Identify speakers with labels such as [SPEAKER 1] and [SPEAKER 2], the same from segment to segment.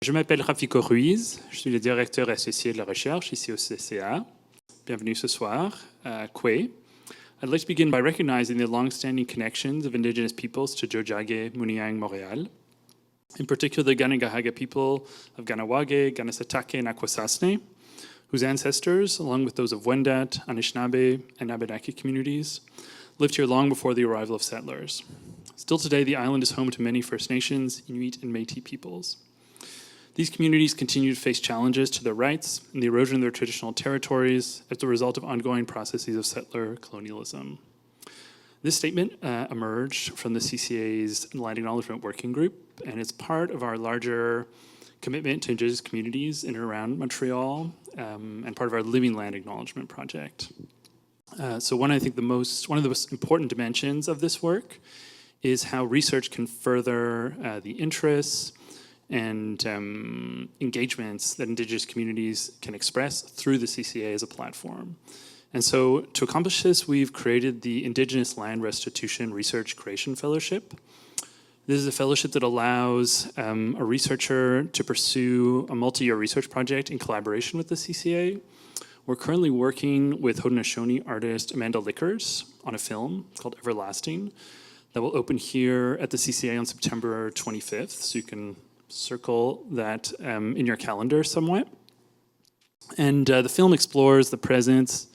[SPEAKER 1] Je m'appelle Rafiko Ruiz, je suis le directeur associé de la recherche ici au CCA. Bienvenue ce soir à Kwe. I'd like to begin by recognizing the long-standing connections of indigenous peoples to Tiohtià:ke, Muniang, Montréal. In particular, the Kanen'kehá:ka people of Kahnawake, Kanesatake, and Akwesasne, whose ancestors, along with those of Wendat, Anishinaabe, and Abenaki communities, lived here long before the arrival of settlers. Still today, the island is home to many First Nations, Inuit, and Métis peoples. These communities continue to face challenges to their rights and the erosion of their traditional territories as a result of ongoing processes of settler colonialism. This statement emerged from the CCA's Land Acknowledgement Working Group, and it's part of our larger commitment to Indigenous communities in and around Montreal, and part of our Living Land Acknowledgement project. So one of the most important dimensions of this work is how research can further the interests and engagements that Indigenous communities can express through the CCA as a platform. And so to accomplish this, we've created the Indigenous Land Restitution Research Creation Fellowship. This is a fellowship that allows a researcher to pursue a multi-year research project in collaboration with the CCA. We're currently working with Haudenosaunee artist Amanda Lickers on a film called Everlasting that will open here at the CCA on September 25th, so you can circle that in your calendar somewhat. And the film explores the presence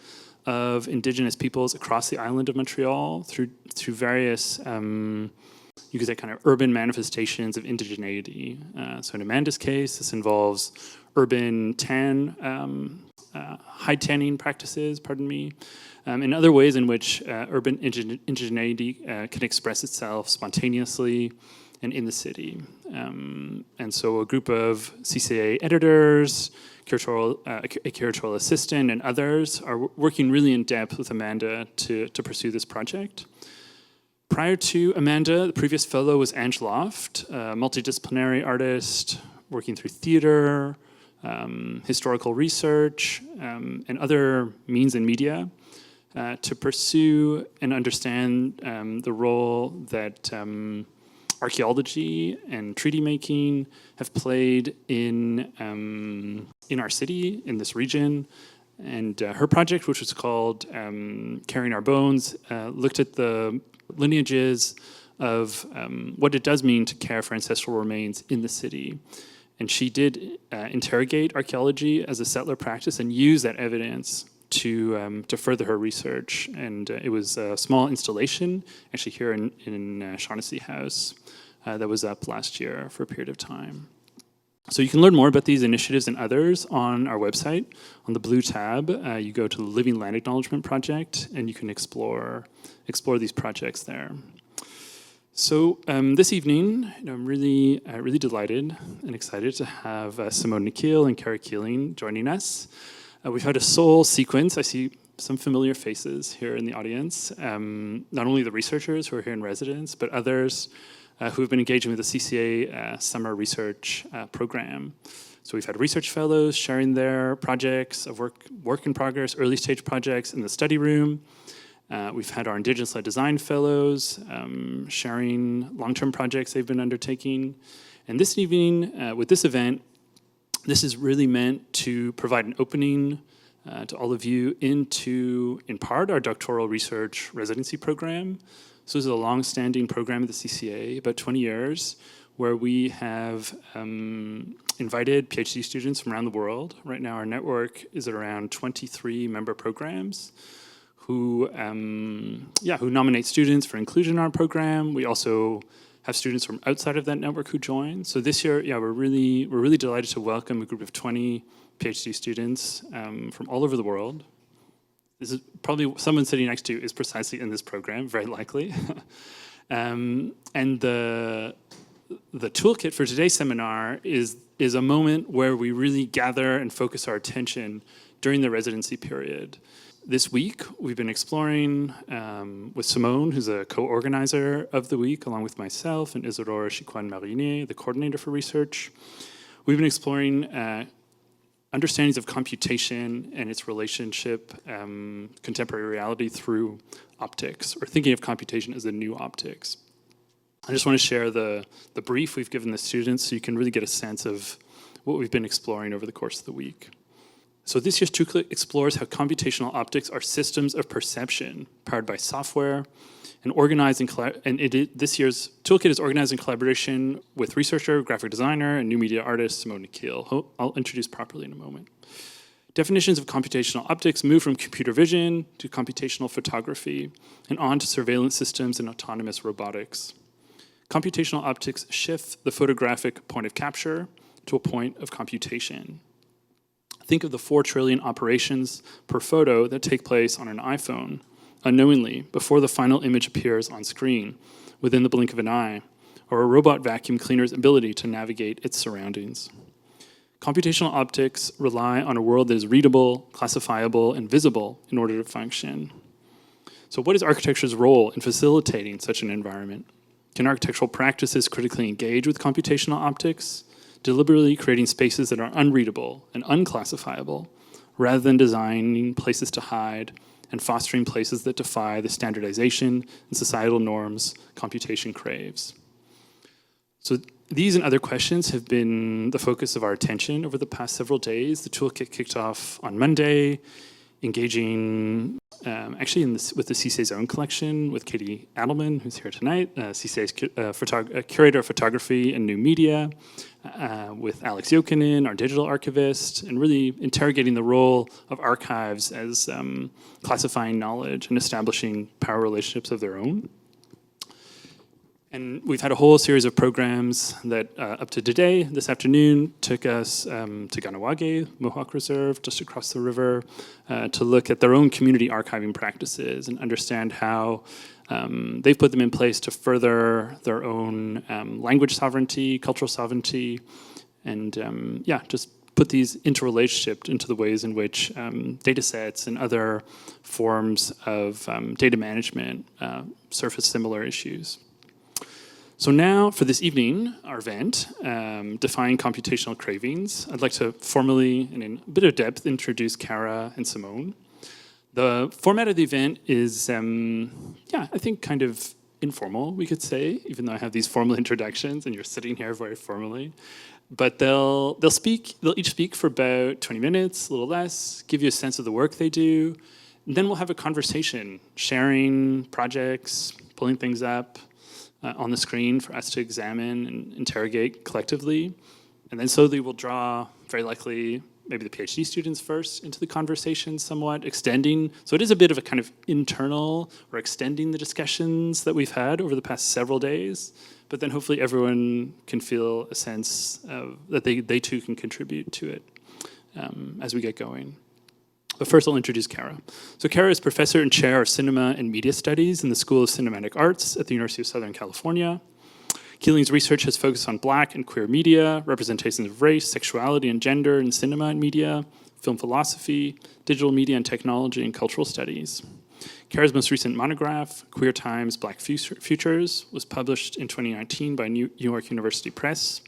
[SPEAKER 1] of Indigenous peoples across the island of Montreal through various, you could say, kind of urban manifestations of indigeneity. So in Amanda's case, this involves urban hide tanning practices, and other ways in which urban indigeneity can express itself spontaneously and in the city. And so a group of CCA editors, a curatorial assistant, and others are working really in depth with Amanda to pursue this project. Prior to Amanda, the previous fellow was Ange Loft, a multidisciplinary artist working through theater, historical research, and other means and media to pursue and understand the role that archaeology and treaty making have played in our city, in this region. And her project, which was called Carrying Our Bones, looked at the lineages of what it does mean to care for ancestral remains in the city. And she did interrogate archaeology as a settler practice and use that evidence to further her research. And it was a small installation, actually here in Shaughnessy House, that was up last year for a period of time. So you can learn more about these initiatives and others on our website. On the blue tab, you go to the Living Land Acknowledgement Project, and you can explore these projects there. So this evening, I'm really delighted and excited to have Simone Niquille and Keeling joining us. We've had a soul sequence. I see some familiar faces here in the audience, not only the researchers who are here in residence, but others who have been engaging with the CCA summer research program. So we've had research fellows sharing their projects of work in progress, early stage projects in the study room. We've had our Indigenous-led design fellows sharing long-term projects they've been undertaking. And this evening, with this event, this is really meant to provide an opening to all of you into, in part, our doctoral research residency program. So this is a long-standing program at the CCA, about 20 years, where we have invited PhD students from around the world. Right now our network is at around 23 member programs who nominate students for inclusion in our program. We also have students from outside of that network who join. So this year, we're really delighted to welcome a group of 20 PhD students from all over the world. This is probably someone sitting next to you is precisely in this program, very likely. And the toolkit for today's seminar is a moment where we really gather and focus our attention during the residency period. This week, we've been exploring with Simone, who's a co-organizer of the week, along with myself and Isidore Chicoine-Marinier, the coordinator for research. We've been exploring understandings of computation and its relationship, contemporary reality through optics, or thinking of computation as the new optics. I just want to share the brief we've given the students so you can really get a sense of what we've been exploring over the course of the week. So this year's Toolkit explores how computational optics are systems of perception powered by software and organized in this year's Toolkit is organized in collaboration with researcher, graphic designer, and new media artist Simone Niquille, who I'll introduce properly in a moment. Definitions of computational optics move from computer vision to computational photography and on to surveillance systems and autonomous robotics. Computational optics shift the photographic point of capture to a point of computation. Think of the 4 trillion operations per photo that take place on an iPhone, unknowingly, before the final image appears on screen, within the blink of an eye, or a robot vacuum cleaner's ability to navigate its surroundings. Computational optics rely on a world that is readable, classifiable, and visible in order to function. So what is architecture's role in facilitating such an environment? Can architectural practices critically engage with computational optics, deliberately creating spaces that are unreadable and unclassifiable, rather than designing places to hide and fostering places that defy the standardization and societal norms computation craves? So these and other questions have been the focus of our attention over the past several days. The Toolkit kicked off on Monday, engaging actually with the CCA's own collection with Katie Adelman, who's here tonight, CCA's curator of photography and new media, with Alex Jokinen, our digital archivist, and really interrogating the role of archives as classifying knowledge and establishing power relationships of their own. And we've had a whole series of programs that, up to today, this afternoon, took us to Ganawage, Mohawk Reserve, just across the river, to look at their own community archiving practices and understand how they've put them in place to further their own language sovereignty, cultural sovereignty, and just put these interrelationship into the ways in which data sets and other forms of data management surface similar issues. So now, for this evening, our event, Defying Computational Cravings, I'd like to formally and in a bit of depth introduce Kara and Simone. The format of the event is, I think kind of informal, we could say, even though I have these formal introductions and you're sitting here very formally. But they'll each speak for about 20 minutes, a little less, give you a sense of the work they do. And then we'll have a conversation, sharing projects, pulling things up on the screen for us to examine and interrogate collectively. And then slowly we'll draw, very likely, maybe the PhD students first into the conversation somewhat, extending. So it is a bit of a kind of internal or extending the discussions that we've had over the past several days. But then hopefully everyone can feel a sense of that they too can contribute to it as we get going. But first I'll introduce Kara. So Kara is professor and chair of cinema and media studies in the School of Cinematic Arts at the University of Southern California. Keeling's research has focused on Black and queer media, representations of race, sexuality, and gender in cinema and media, film philosophy, digital media and technology, and cultural studies. Kara's most recent monograph, Queer Times, Black Futures, was published in 2019 by New York University Press.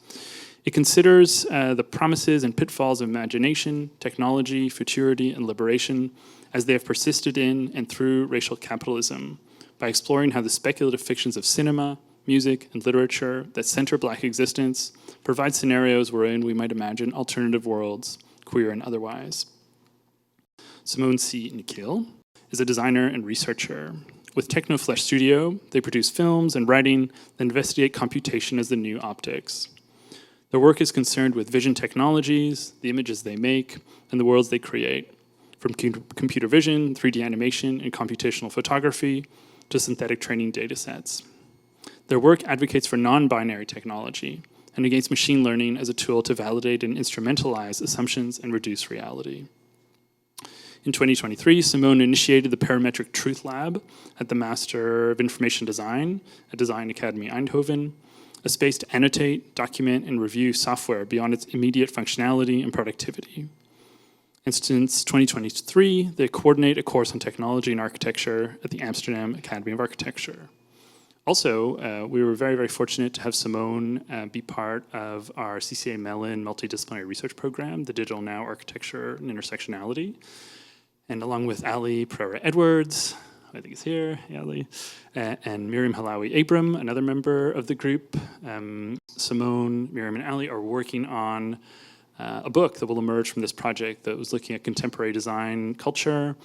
[SPEAKER 1] It considers the promises and pitfalls of imagination, technology, futurity, and liberation as they have persisted in and through racial capitalism by exploring how the speculative fictions of cinema, music, and literature that center Black existence provide scenarios wherein we might imagine alternative worlds, queer and otherwise. Simone C. Niquille is a designer and researcher. With Technoflesh Studio, they produce films and writing that investigate computation as the new optics. Their work is concerned with vision technologies, the images they make, and the worlds they create, from computer vision, 3D animation, and computational photography to synthetic training data sets. Their work advocates for non-binary technology and against machine learning as a tool to validate and instrumentalize assumptions and reduce reality. In 2023, Simone initiated the Parametric Truth Lab at the Master of Information Design at Design Academy Eindhoven, a space to annotate, document, and review software beyond its immediate functionality and productivity. And since 2023, they coordinate a course on technology and architecture at the Amsterdam Academy of Architecture. Also, we were very, very fortunate to have Simone be part of our CCA Mellon multidisciplinary research program, the Digital Now Architecture and Intersectionality. And along with Ali Pereira-Edwards, who I think is here, Ali, and Miriam Halawi Abram, another member of the group. Simone, Miriam, and Ali are working on a book that will emerge from this project that was looking at contemporary design culture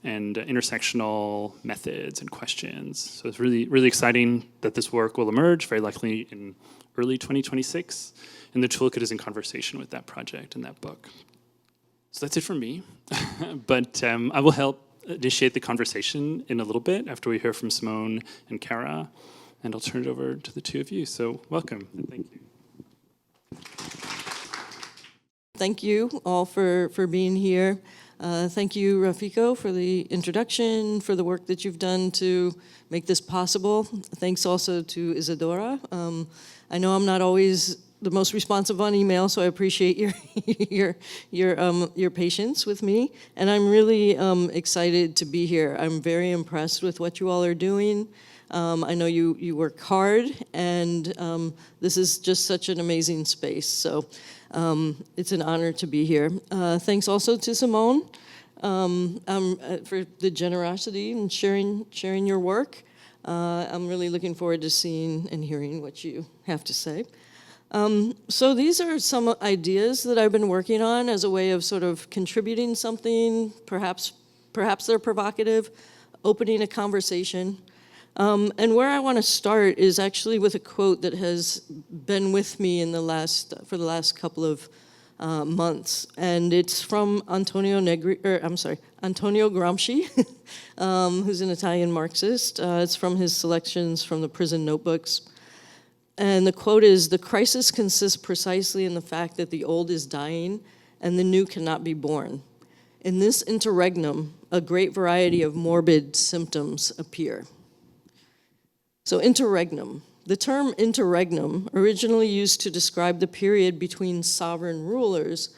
[SPEAKER 1] and intersectional methods and questions. So it's really, really exciting that this work will emerge, very likely in early 2026. And the Toolkit is in conversation with that project and that book. So that's it from me. But I will help initiate the conversation in a little bit after we hear from Simone and Kara. And I'll turn it over to the two of you. So welcome and thank you.
[SPEAKER 2] Thank you all for being here. Thank you, Rafiko, for the introduction, for the work that you've done to make this possible. Thanks also to Isadora. I know I'm not always the most responsive on email, so I appreciate your patience with me. And I'm really excited to be here. I'm very impressed with what you all are doing. I know you work hard, and this is just such an amazing space. So it's an honor to be here. Thanks also to Simone for the generosity and sharing your work. I'm really looking forward to seeing and hearing what you have to say. So these are some ideas that I've been working on as a way of sort of contributing something. Perhaps they're provocative, opening a conversation. And where I want to start is actually with a quote that has been with me for the last couple of months, and it's from Antonio Gramsci, who's an Italian Marxist. It's from his selections from the prison notebooks. And the quote is, "The crisis consists precisely in the fact that the old is dying and the new cannot be born. In this interregnum, a great variety of morbid symptoms appear." So interregnum. The term interregnum, originally used to describe the period between sovereign rulers,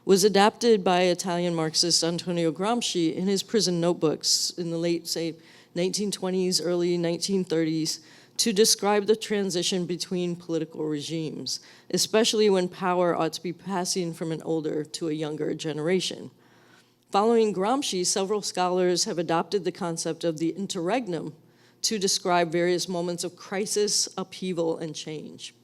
[SPEAKER 2] was adapted by Italian Marxist Antonio Gramsci in his prison notebooks in the late, say, 1920s, early 1930s, to describe the transition between political regimes, especially when power ought to be passing from an older to a younger generation. Following Gramsci, several scholars have adopted the concept of the interregnum to describe various moments of crisis, upheaval, and change.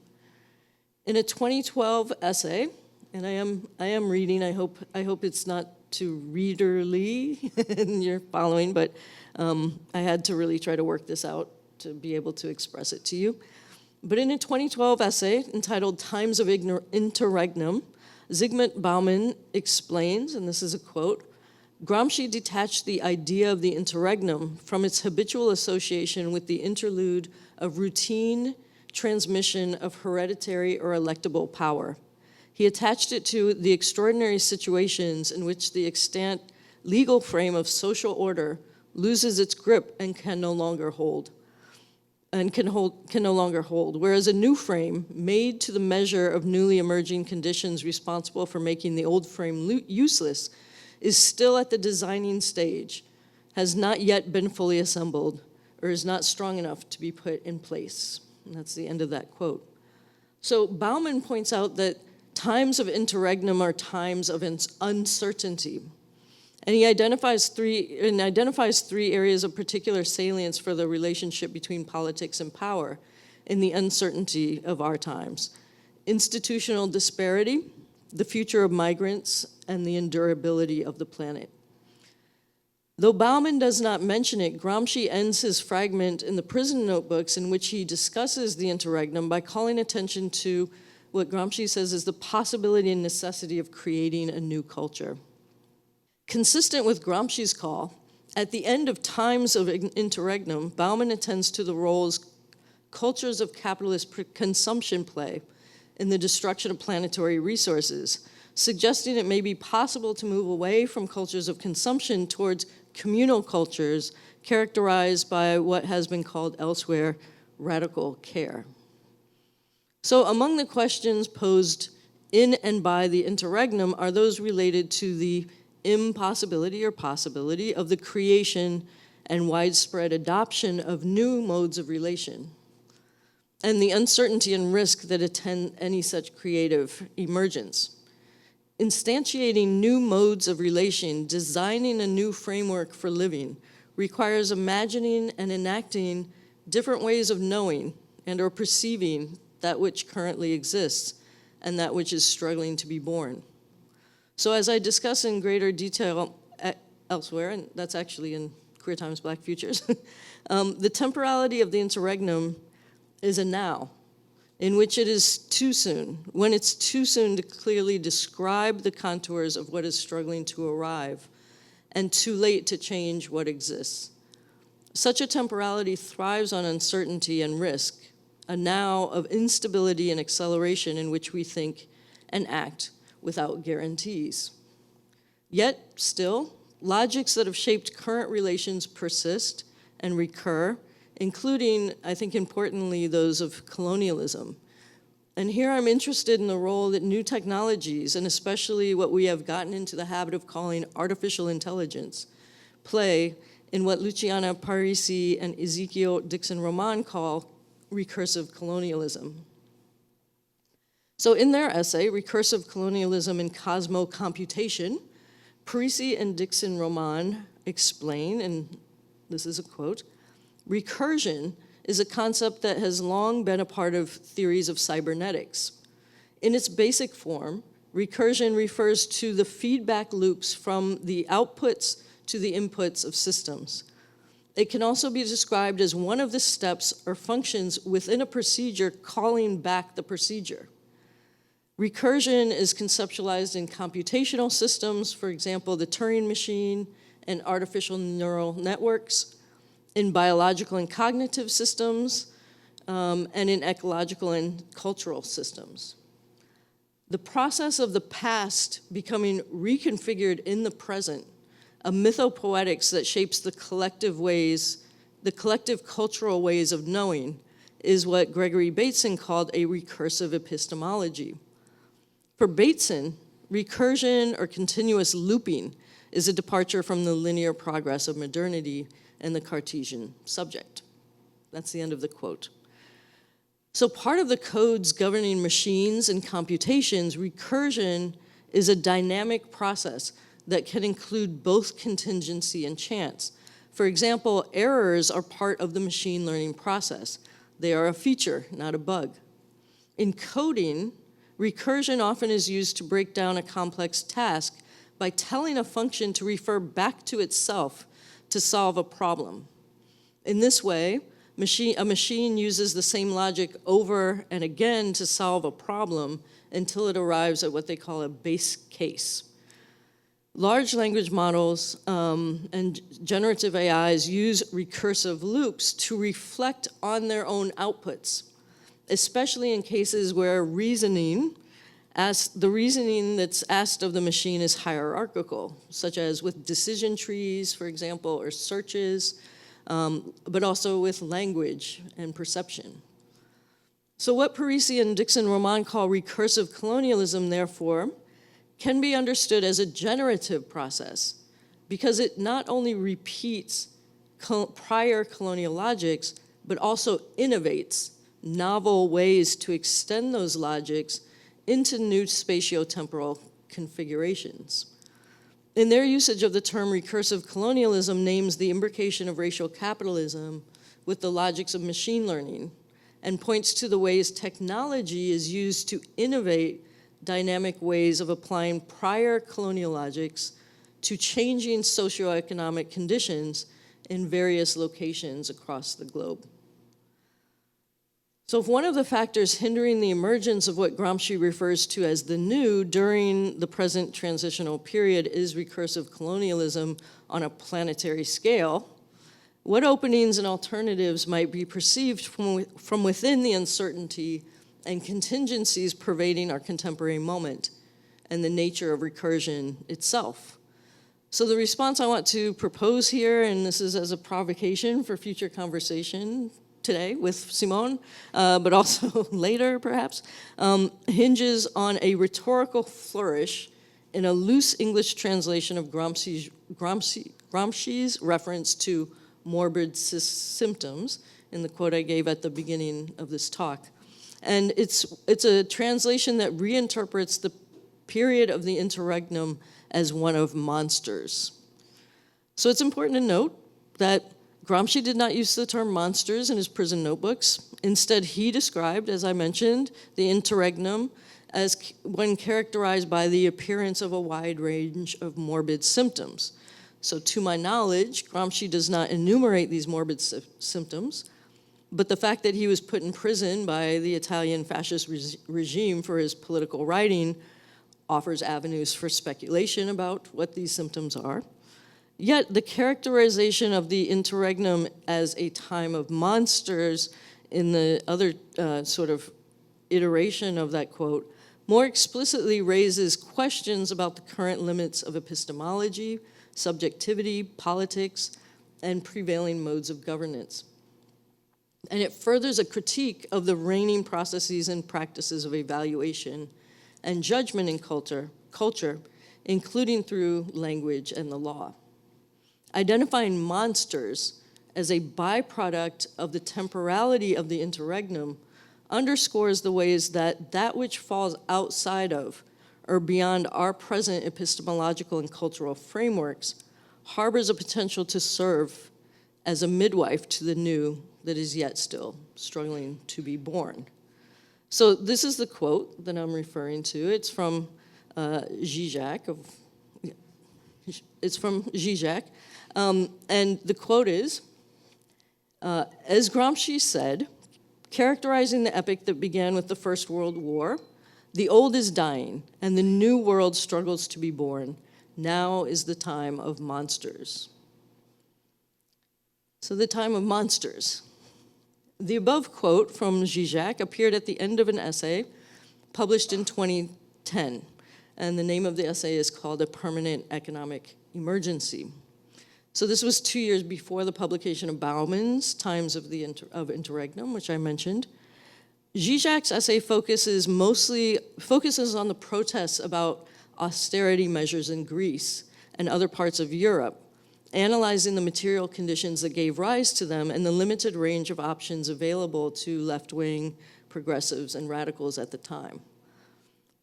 [SPEAKER 2] In a 2012 essay, and I am reading, I hope it's not too readerly and you're following, but I had to really try to work this out to be able to express it to you. But in a 2012 essay entitled Times of Interregnum, Zygmunt Bauman explains, and this is a quote, Gramsci detached the idea of the interregnum from its habitual association with the interlude of routine transmission of hereditary or electable power. He attached it to the extraordinary situations in which the extant legal frame of social order loses its grip and can no longer hold. Whereas a new frame, made to the measure of newly emerging conditions responsible for making the old frame useless, is still at the designing stage, has not yet been fully assembled, or is not strong enough to be put in place. And that's the end of that quote. So Bauman points out that times of interregnum are times of uncertainty. And he identifies three areas of particular salience for the relationship between politics and power in the uncertainty of our times: institutional disparity, the future of migrants, and the endurability of the planet. Though Bauman does not mention it, Gramsci ends his fragment in the prison notebooks in which he discusses the interregnum by calling attention to what Gramsci says is the possibility and necessity of creating a new culture. Consistent with Gramsci's call, at the end of Times of Interregnum, Bauman attends to the roles cultures of capitalist consumption play in the destruction of planetary resources, suggesting it may be possible to move away from cultures of consumption towards communal cultures characterized by what has been called elsewhere radical care. So among the questions posed in and by the interregnum are those related to the impossibility or possibility of the creation and widespread adoption of new modes of relation, and the uncertainty and risk that attend any such creative emergence. Instantiating new modes of relation, designing a new framework for living, requires imagining and enacting different ways of knowing and or perceiving that which currently exists and that which is struggling to be born. So as I discuss in greater detail elsewhere, and that's actually in Queer Times, Black Futures, the temporality of the interregnum is a now, in which it is too soon, when it's too soon to clearly describe the contours of what is struggling to arrive, and too late to change what exists. Such a temporality thrives on uncertainty and risk, a now of instability and acceleration in which we think and act without guarantees. Yet, still, logics that have shaped current relations persist and recur, including, I think importantly, those of colonialism. And here I'm interested in the role that new technologies, and especially what we have gotten into the habit of calling artificial intelligence, play in what Luciana Parisi and Ezekiel Dixon-Roman call recursive colonialism. So in their essay, Recursive Colonialism in Cosmo-Computation, Parisi and Dixon-Roman explain, and this is a quote, recursion is a concept that has long been a part of theories of cybernetics. In its basic form, recursion refers to the feedback loops from the outputs to the inputs of systems. It can also be described as one of the steps or functions within a procedure calling back the procedure. Recursion is conceptualized in computational systems, for example, the Turing machine and artificial neural networks, in biological and cognitive systems, and in ecological and cultural systems. The process of the past becoming reconfigured in the present, a mythopoetics that shapes the collective cultural ways of knowing, is what Gregory Bateson called a recursive epistemology. For Bateson, recursion or continuous looping is a departure from the linear progress of modernity and the Cartesian subject. That's the end of the quote. So part of the codes governing machines and computations, recursion is a dynamic process that can include both contingency and chance. For example, errors are part of the machine learning process. They are a feature, not a bug. In coding, recursion often is used to break down a complex task by telling a function to refer back to itself to solve a problem. In this way, a machine uses the same logic over and again to solve a problem until it arrives at what they call a base case. Large language models and generative AIs use recursive loops to reflect on their own outputs, especially in cases where the reasoning that's asked of the machine is hierarchical, such as with decision trees, for example, or searches, but also with language and perception. So what Parisi and Dixon-Roman call recursive colonialism, therefore, can be understood as a generative process because it not only repeats prior colonial logics, but also innovates novel ways to extend those logics into new spatiotemporal configurations. In their usage of the term recursive colonialism names the imbrication of racial capitalism with the logics of machine learning and points to the ways technology is used to innovate dynamic ways of applying prior colonial logics to changing socioeconomic conditions in various locations across the globe. So if one of the factors hindering the emergence of what Gramsci refers to as the new during the present transitional period is recursive colonialism on a planetary scale, what openings and alternatives might be perceived from within the uncertainty and contingencies pervading our contemporary moment and the nature of recursion itself? So the response I want to propose here, and this is as a provocation for future conversation today with Simone, but also later perhaps, hinges on a rhetorical flourish in a loose English translation of Gramsci's reference to morbid symptoms in the quote I gave at the beginning of this talk. And it's a translation that reinterprets the period of the interregnum as one of monsters. So it's important to note that Gramsci did not use the term monsters in his prison notebooks. Instead, he described, as I mentioned, the interregnum as one characterized by the appearance of a wide range of morbid symptoms. So to my knowledge, Gramsci does not enumerate these morbid symptoms, but the fact that he was put in prison by the Italian fascist regime for his political writing offers avenues for speculation about what these symptoms are. Yet the characterization of the interregnum as a time of monsters in the other sort of iteration of that quote more explicitly raises questions about the current limits of epistemology, subjectivity, politics, and prevailing modes of governance. And it furthers a critique of the reigning processes and practices of evaluation and judgment in culture, including through language and the law. Identifying monsters as a byproduct of the temporality of the interregnum underscores the ways that that which falls outside of or beyond our present epistemological and cultural frameworks harbors a potential to serve as a midwife to the new that is yet still struggling to be born. So this is the quote that I'm referring to. It's from Zizek. And the quote is, as Gramsci said, characterizing the epoch that began with the First World War, the old is dying, and the new world struggles to be born. Now is the time of monsters. So the time of monsters. The above quote from Zizek appeared at the end of an essay published in 2010, and the name of the essay is called A Permanent Economic Emergency. So this was 2 years before the publication of Bauman's Times of the Interregnum, which I mentioned. Zizek's essay focuses on the protests about austerity measures in Greece and other parts of Europe, analyzing the material conditions that gave rise to them and the limited range of options available to left-wing progressives and radicals at the time.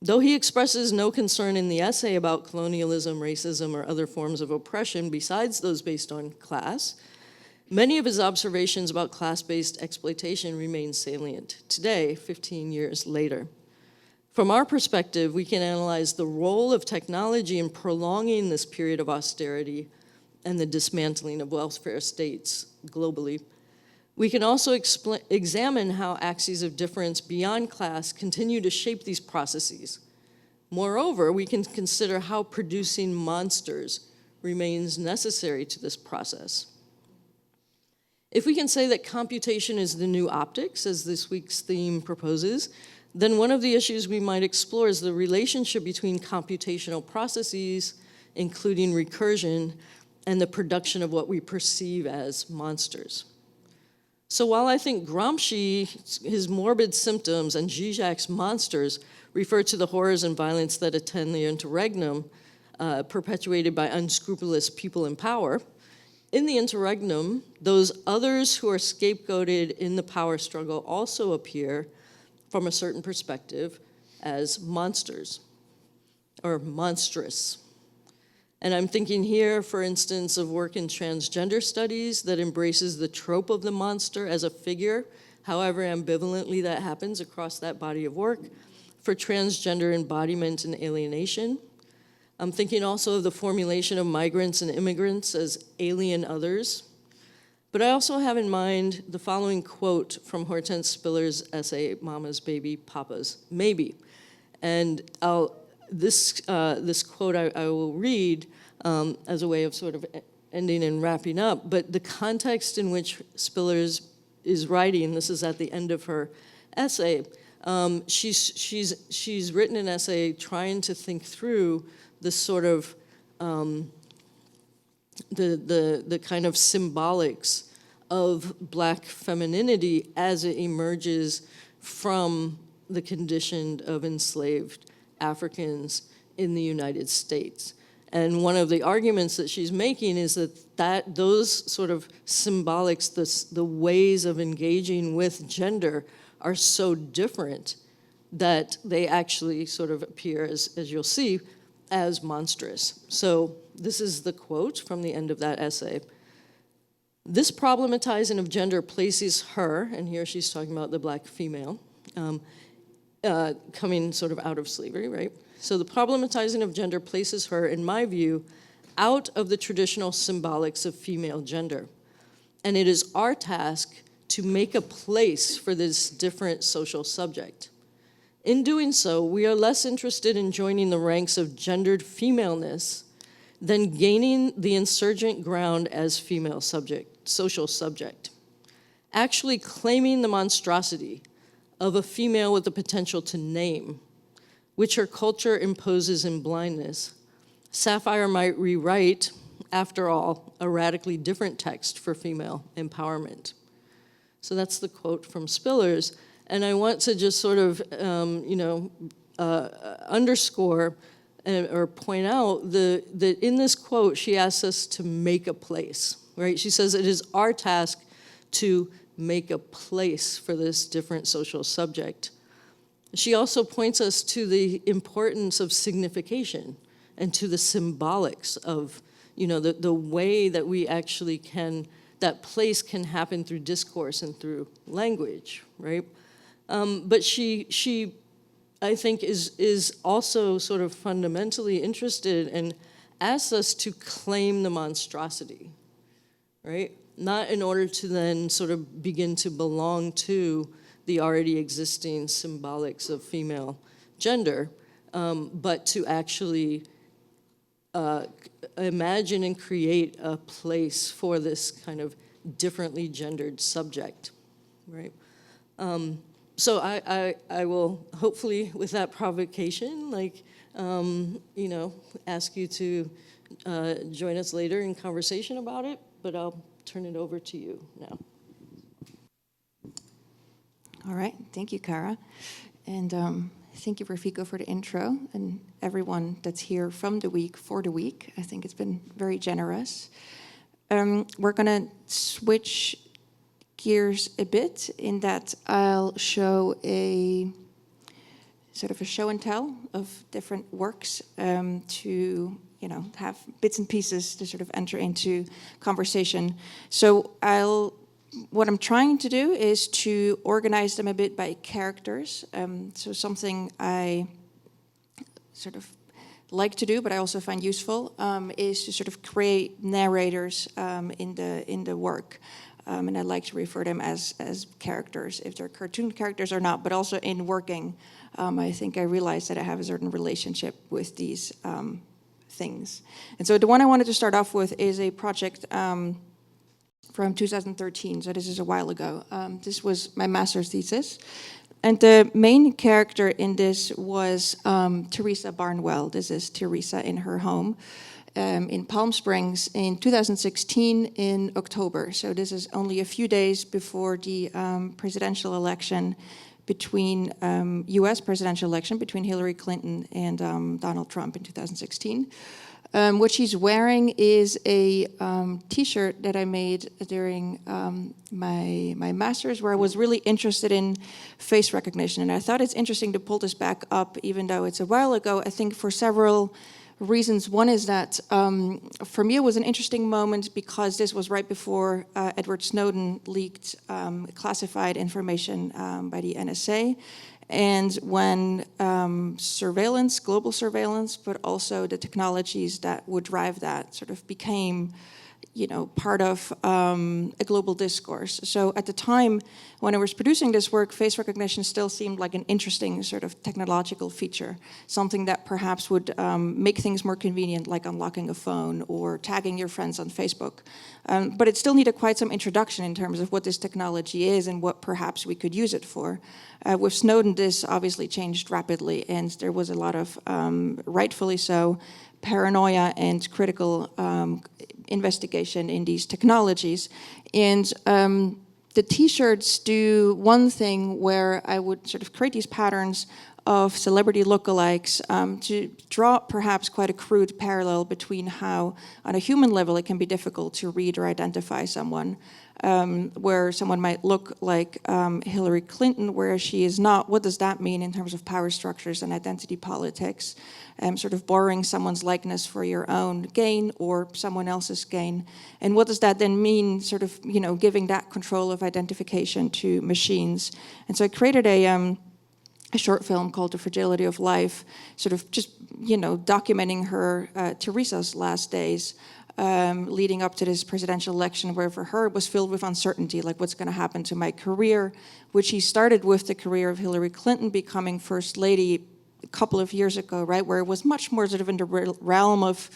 [SPEAKER 2] Though he expresses no concern in the essay about colonialism, racism, or other forms of oppression besides those based on class, many of his observations about class-based exploitation remain salient today, 15 years later. From our perspective, we can analyze the role of technology in prolonging this period of austerity and the dismantling of welfare states globally. We can also examine how axes of difference beyond class continue to shape these processes. Moreover, we can consider how producing monsters remains necessary to this process. If we can say that computation is the new optics, as this week's theme proposes, then one of the issues we might explore is the relationship between computational processes, including recursion, and the production of what we perceive as monsters. So while I think Gramsci, his morbid symptoms, and Zizek's monsters refer to the horrors and violence that attend the interregnum perpetuated by unscrupulous people in power, in the interregnum, those others who are scapegoated in the power struggle also appear, from a certain perspective, as monsters, or monstrous. And I'm thinking here, for instance, of work in transgender studies that embraces the trope of the monster as a figure, however ambivalently that happens across that body of work, for transgender embodiment and alienation. I'm thinking also of the formulation of migrants and immigrants as alien others. But I also have in mind the following quote from Hortense Spiller's essay, Mama's Baby, Papa's Maybe. And this quote I will read as a way of sort of ending and wrapping up, but the context in which Spiller is writing, this is at the end of her essay, she's written an essay trying to think through the sort of the kind of symbolics of Black femininity as it emerges from the condition of enslaved Africans in the United States. And one of the arguments that she's making is that those sort of symbolics, the ways of engaging with gender are so different that they actually sort of appear, as you'll see, as monstrous. So this is the quote from the end of that essay. This problematizing of gender places her, and here she's talking about the black female, coming sort of out of slavery, right? So the problematizing of gender places her, in my view, out of the traditional symbolics of female gender. And it is our task to make a place for this different social subject. In doing so, we are less interested in joining the ranks of gendered femaleness than gaining the insurgent ground as female subject, social subject. Actually claiming the monstrosity of a female with the potential to name, which her culture imposes in blindness, Sapphire might rewrite, after all, a radically different text for female empowerment. So that's the quote from Spillers. And I want to just sort of, underscore or point out that in this quote, she asks us to make a place, right? She says it is our task to make a place for this different social subject. She also points us to the importance of signification and to the symbolics of, the way that we actually can, that place can happen through discourse and through language, right? But she, I think, is also sort of fundamentally interested and asks us to claim the monstrosity, right? Not in order to then sort of begin to belong to the already existing symbolics of female gender, but to actually imagine and create a place for this kind of differently gendered subject, right? So I will hopefully, with that provocation, ask you to join us later in conversation about it, but I'll turn it over to you now.
[SPEAKER 3] All right, thank you, Cara. And thank you, Rafiko, for the intro, and everyone that's here from the week for the week. I think it's been very generous. We're gonna switch gears a bit in that I'll show a sort of a show and tell of different works to have bits and pieces to sort of enter into conversation. So what I'm trying to do is to organize them a bit by characters. So something I sort of like to do, but I also find useful, is to sort of create narrators in the work. And I like to refer them as characters, if they're cartoon characters or not, but also in working, I think I realized that I have a certain relationship with these things. And so the one I wanted to start off with is a project from 2013, so this is a while ago. This was my master's thesis. And the main character in this was Teresa Barnwell. This is Teresa in her home in Palm Springs in 2016 in October. So this is only a few days before the presidential election between, US presidential election between Hillary Clinton and Donald Trump in 2016. What she's wearing is a t-shirt that I made during my master's, where I was really interested in face recognition. And I thought it's interesting to pull this back up, even though it's a while ago, I think for several reasons. One is that for me it was an interesting moment because this was right before Edward Snowden leaked classified information by the NSA. And when surveillance, global surveillance, but also the technologies that would drive that sort of became, part of a global discourse. So at the time when I was producing this work, face recognition still seemed like an interesting sort of technological feature, something that perhaps would make things more convenient, like unlocking a phone or tagging your friends on Facebook. But it still needed quite some introduction in terms of what this technology is and what perhaps we could use it for. With Snowden, this obviously changed rapidly, and there was a lot of, rightfully so, paranoia and critical investigation in these technologies. And the t-shirts do one thing where I would sort of create these patterns of celebrity lookalikes to draw perhaps quite a crude parallel between how, on a human level, it can be difficult to read or identify someone, where someone might look like Hillary Clinton, whereas she is not. What does that mean in terms of power structures and identity politics? Sort of borrowing someone's likeness for your own gain or someone else's gain. And what does that then mean, sort of, giving that control of identification to machines? And so I created a short film called The Fragility of Life, sort of just, documenting her, Teresa's last days, leading up to this presidential election, where for her it was filled with uncertainty, like what's going to happen to my career, which she started with the career of Hillary Clinton becoming First Lady a couple of years ago, right, where it was much more sort of in the realm of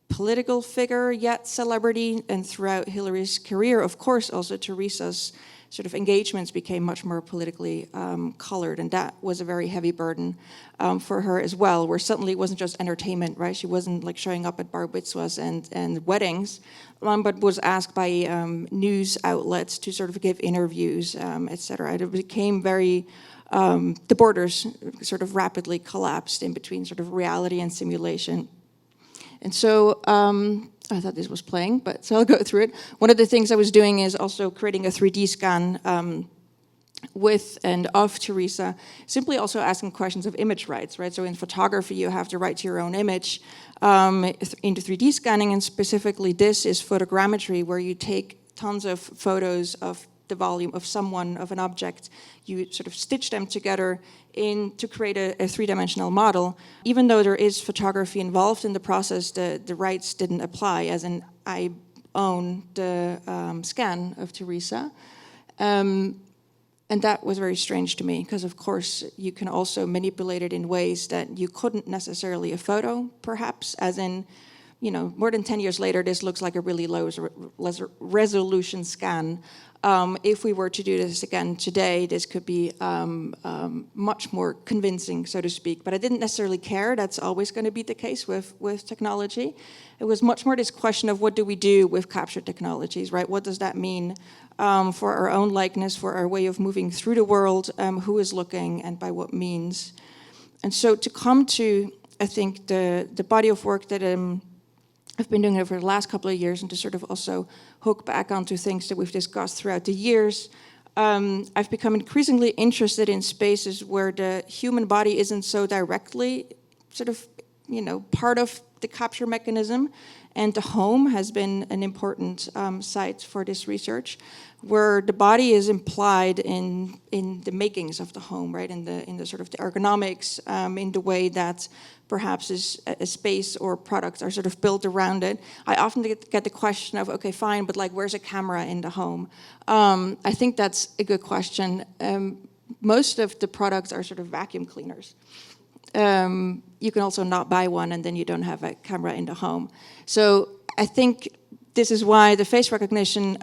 [SPEAKER 3] political figure, yet celebrity, and throughout Hillary's career, of course, also Teresa's sort of engagements became much more politically colored, and that was a very heavy burden for her as well, where suddenly it wasn't just entertainment, right? She wasn't like showing up at bar mitzvahs and weddings, but was asked by news outlets to sort of give interviews, et cetera. It became very, the borders sort of rapidly collapsed in between sort of reality and simulation. And so I thought this was playing, but so I'll go through it. One of the things I was doing is also creating a 3D scan with and of Teresa, simply also asking questions of image rights, right? So in photography, you have to right to your own image into 3D scanning, and specifically this is photogrammetry, where you take tons of photos of the volume of someone, of an object, you sort of stitch them together to create a three-dimensional model. Even though there is photography involved in the process, the rights didn't apply, as in I own the scan of Teresa. And that was very strange to me, because of course you can also manipulate it in ways that you couldn't necessarily a photo, perhaps, as in, more than 10 years later, this looks like a really low resolution scan. If we were to do this again today, this could be much more convincing, so to speak. But I didn't necessarily care. That's always going to be the case with technology. It was much more this question of what do we do with captured technologies, right? What does that mean for our own likeness, for our way of moving through the world, who is looking, and by what means? And so to come to, I think, the body of work that I've been doing it for the last couple of years, and to sort of also hook back onto things that we've discussed throughout the years, I've become increasingly interested in spaces where the human body isn't so directly sort of, part of the capture mechanism. And the home has been an important site for this research, where the body is implied in the makings of the home, right? In the sort of the ergonomics, in the way that perhaps is a space or products are sort of built around it. I often get the question of, okay, fine, but like, where's a camera in the home? I think that's a good question. Most of the products are sort of vacuum cleaners. You can also not buy one, and then you don't have a camera in the home. So I think this is why the face recognition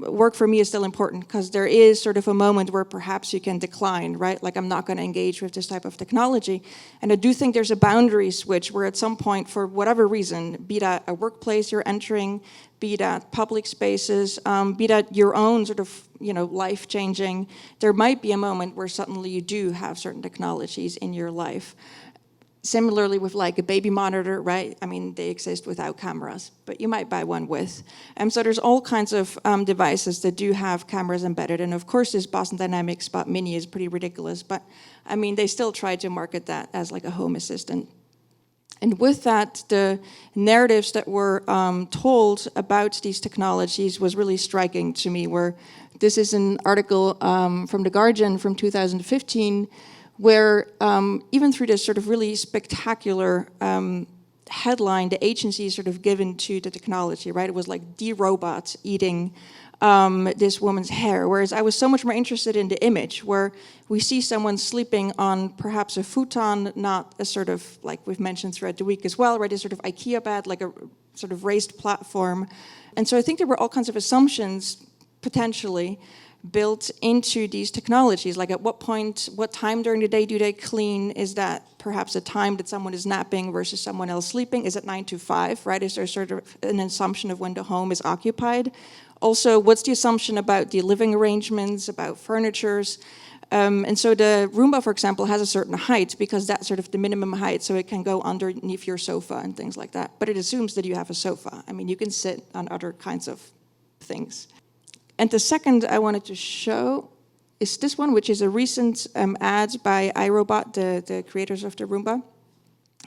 [SPEAKER 3] work for me is still important, because there is sort of a moment where perhaps you can decline, right? Like, I'm not going to engage with this type of technology. And I do think there's a boundary switch where at some point, for whatever reason, be that a workplace you're entering, be that public spaces, be that your own sort of, life-changing, there might be a moment where suddenly you do have certain technologies in your life. Similarly with like a baby monitor, right? I mean, they exist without cameras, but you might buy one with. So there's all kinds of devices that do have cameras embedded. And of course, this Boston Dynamics Spot Mini is pretty ridiculous, but I mean, they still try to market that as like a home assistant. And with that, the narratives that were told about these technologies was really striking to me, where this is an article from The Guardian from 2015, where even through this sort of really spectacular headline, the agency is sort of given to the technology, right? It was like the robot eating this woman's hair, whereas I was so much more interested in the image, where we see someone sleeping on perhaps a futon, not a sort of, like we've mentioned throughout the week as well, right, a sort of IKEA bed, like a sort of raised platform. And so I think there were all kinds of assumptions, potentially, built into these technologies, like at what point, what time during the day do they clean? Is that perhaps a time that someone is napping versus someone else sleeping? Is it 9 to 5, right? Is there sort of an assumption of when the home is occupied? Also, what's the assumption about the living arrangements, about furnitures? And so the Roomba, for example, has a certain height because that's sort of the minimum height, so it can go underneath your sofa and things like that. But it assumes that you have a sofa. I mean, you can sit on other kinds of things. And the second I wanted to show is this one, which is a recent ad by iRobot, the creators of the Roomba.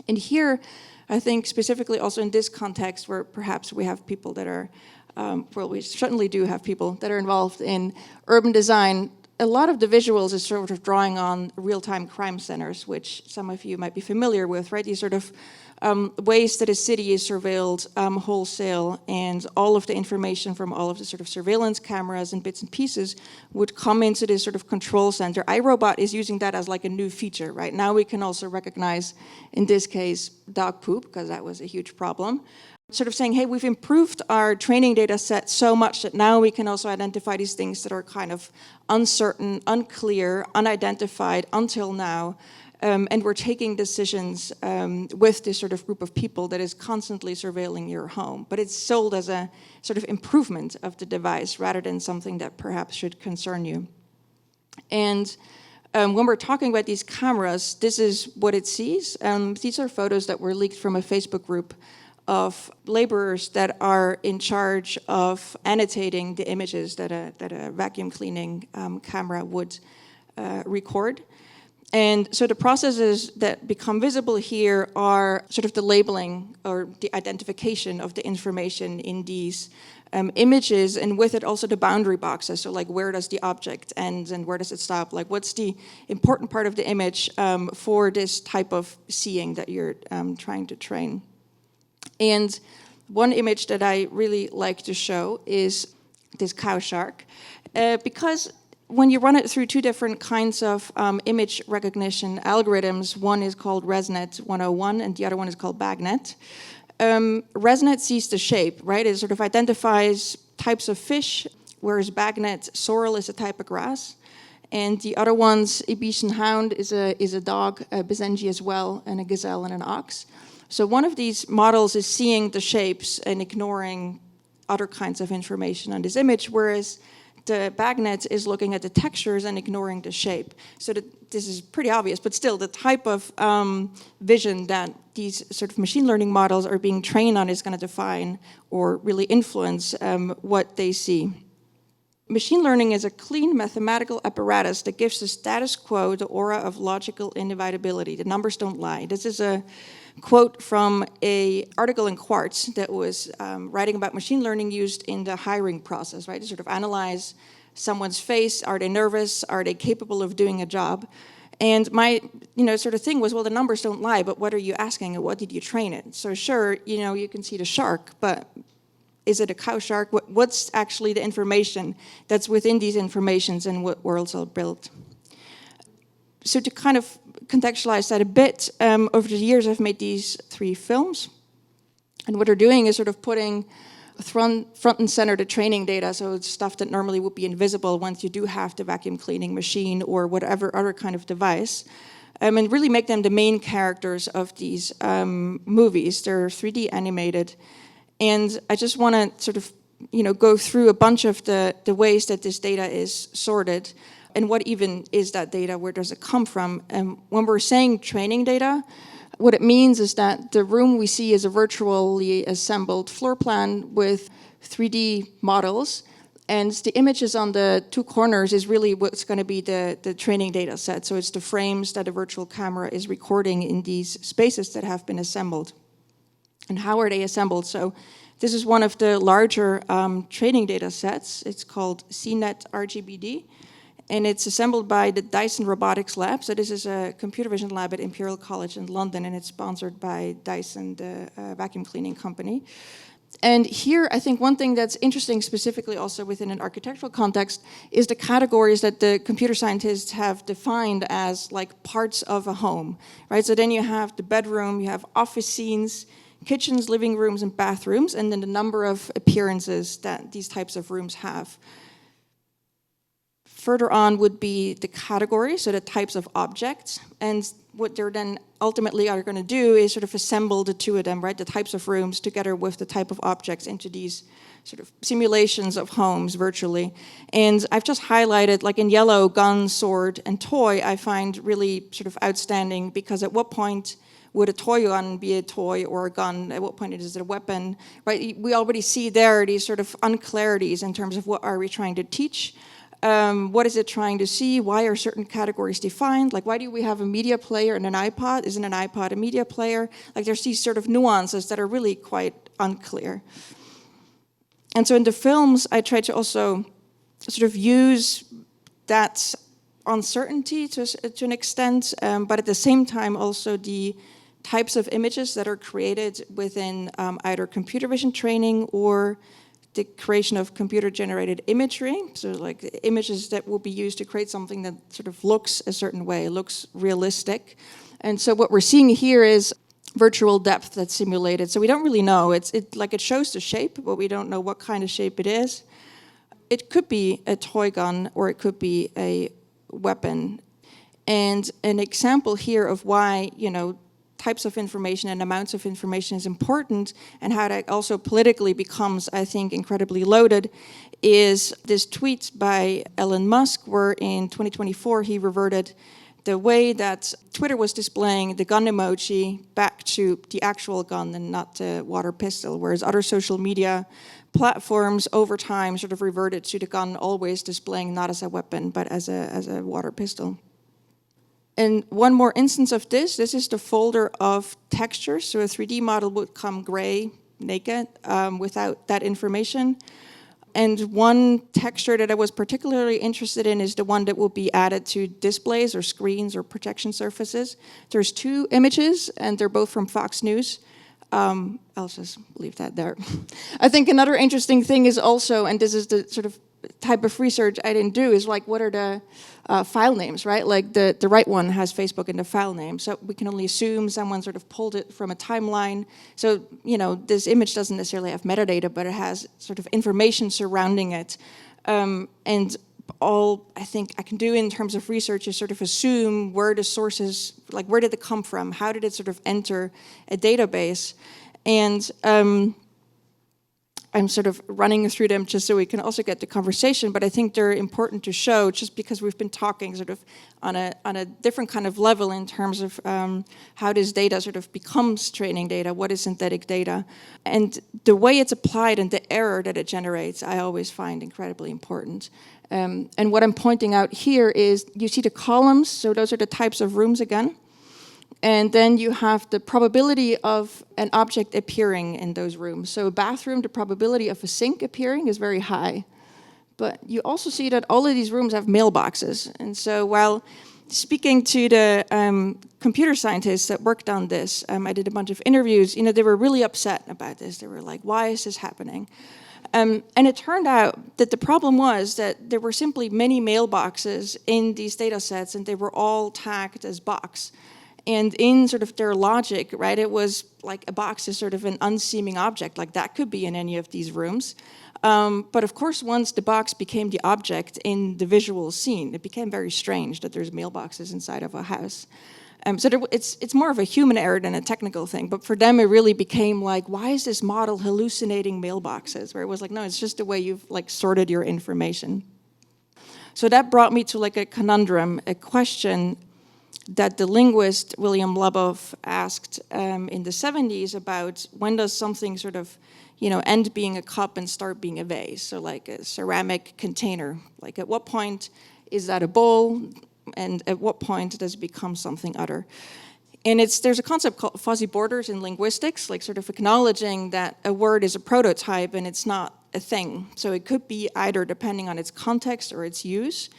[SPEAKER 3] And here, I think specifically also in this context where perhaps we have people that are, well, we certainly do have people that are involved in urban design. A lot of the visuals is sort of drawing on real-time crime centers, which some of you might be familiar with, right? These sort of ways that a city is surveilled wholesale, and all of the information from all of the sort of surveillance cameras and bits and pieces would come into this sort of control center. iRobot is using that as like a new feature, right? Now we can also recognize, in this case, dog poop, because that was a huge problem. Sort of saying, hey, we've improved our training data set so much that now we can also identify these things that are kind of uncertain, unclear, unidentified until now. And we're taking decisions with this sort of group of people that is constantly surveilling your home. But it's sold as a sort of improvement of the device rather than something that perhaps should concern you. And when we're talking about these cameras, this is what it sees. These are photos that were leaked from a Facebook group of laborers that are in charge of annotating the images that a vacuum cleaning camera would record. And so the processes that become visible here are sort of the labeling or the identification of the information in these images, and with it also the boundary boxes. So like, where does the object end and where does it stop? Like, what's the important part of the image for this type of seeing that you're trying to train? And one image that I really like to show is this cow shark, because when you run it through two different kinds of image recognition algorithms, one is called ResNet 101 and the other one is called BagNet. ResNet sees the shape, right? It sort of identifies types of fish, whereas BagNet, sorrel is a type of grass. And the other ones, Iberian hound is a dog, a Basenji as well, and a gazelle and an ox. So one of these models is seeing the shapes and ignoring other kinds of information on this image, whereas the BagNet is looking at the textures and ignoring the shape. So this is pretty obvious, but still the type of vision that these sort of machine learning models are being trained on is going to define or really influence what they see. Machine learning is a clean mathematical apparatus that gives the status quo the aura of logical inevitability. The numbers don't lie. This is a quote from an article in Quartz that was writing about machine learning used in the hiring process, right? To sort of analyze someone's face. Are they nervous? Are they capable of doing a job? And my, sort of thing was, well, the numbers don't lie, but what are you asking and what did you train it? So sure, you can see the shark, but is it a cow shark? What's actually the information that's within these informations and what worlds are built? So to kind of contextualize that a bit, over the years I've made these 3 films. And what they're doing is sort of putting front and center the training data, so it's stuff that normally would be invisible once you do have the vacuum cleaning machine or whatever other kind of device, and really make them the main characters of these movies. They're 3D animated. And I just want to sort of, go through a bunch of the ways that this data is sorted. And what even is that data? Where does it come from? And when we're saying training data, what it means is that the room we see is a virtually assembled floor plan with 3D models. And the images on the 2 corners is really what's going to be the training data set. So it's the frames that a virtual camera is recording in these spaces that have been assembled. And how are they assembled? So this is one of the larger training data sets. It's called CNET RGBD. And it's assembled by the Dyson Robotics Lab. So this is a computer vision lab at Imperial College in London, and it's sponsored by Dyson, the vacuum cleaning company. And here, I think one thing that's interesting, specifically also within an architectural context, is the categories that the computer scientists have defined as like parts of a home, right? So then you have the bedroom, you have office scenes, kitchens, living rooms, and bathrooms, and then the number of appearances that these types of rooms have. Further on would be the category, so the types of objects. And what they're then ultimately are going to do is sort of assemble the 2 of them, right? The types of rooms together with the type of objects into these sort of simulations of homes virtually. And I've just highlighted, like in yellow, gun, sword, and toy, I find really sort of outstanding, because at what point would a toy gun be a toy or a gun? At what point is it a weapon? Right? We already see there these sort of unclarities in terms of what are we trying to teach. What is it trying to see? Why are certain categories defined? Like, why do we have a media player and an iPod? Isn't an iPod a media player? Like, there's these sort of nuances that are really quite unclear. And so in the films, I try to also sort of use that uncertainty to an extent, but at the same time also the types of images that are created within either computer vision training or the creation of computer-generated imagery, so like images that will be used to create something that sort of looks a certain way, looks realistic. And so what we're seeing here is virtual depth that's simulated. So we don't really know. It shows the shape, but we don't know what kind of shape it is. It could be a toy gun, or it could be a weapon. And an example here of why, types of information and amounts of information is important, and how that also politically becomes, I think, incredibly loaded, is this tweet by Elon Musk, where in 2024 he reverted the way that Twitter was displaying the gun emoji back to the actual gun and not the water pistol, whereas other social media platforms over time sort of reverted to the gun always displaying not as a weapon but as a water pistol. And one more instance of this is the folder of textures. So a 3D model would come gray, naked, without that information. And one texture that I was particularly interested in is the one that will be added to displays or screens or projection surfaces. There's 2 images, and they're both from Fox News. I'll just leave that there. I think another interesting thing is also, and this is the sort of type of research I didn't do, is like, what are the file names, right? Like the right one has Facebook in the file name, so we can only assume someone sort of pulled it from a timeline. So, this image doesn't necessarily have metadata, but it has sort of information surrounding it. And all I think I can do in terms of research is sort of assume where the sources, like where did it come from? How did it sort of enter a database? And I'm sort of running through them just so we can also get the conversation, but I think they're important to show just because we've been talking sort of on a different kind of level in terms of how this data sort of becomes training data, what is synthetic data, and the way it's applied and the error that it generates, I always find incredibly important. And what I'm pointing out here is you see the columns, so those are the types of rooms again. And then you have the probability of an object appearing in those rooms. So a bathroom, the probability of a sink appearing is very high. But you also see that all of these rooms have mailboxes. And so while speaking to the computer scientists that worked on this, I did a bunch of interviews, they were really upset about this. They were like, why is this happening? And it turned out that the problem was that there were simply many mailboxes in these data sets, and they were all tagged as box. And in sort of their logic, right, it was like a box is sort of an unseeming object, like that could be in any of these rooms. But of course, once the box became the object in the visual scene, it became very strange that there's mailboxes inside of a house. It's more of a human error than a technical thing. But for them, it really became like, why is this model hallucinating mailboxes? Where it was like, no, it's just the way you've like sorted your information. So that brought me to like a conundrum, a question that the linguist William Labov asked in the 70s about when does something sort of, end being a cup and start being a vase, so like a ceramic container. Like at what point is that a bowl, and at what point does it become something other? And there's a concept called fuzzy borders in linguistics, like sort of acknowledging that a word is a prototype and it's not a thing. So it could be either depending on its context or its use.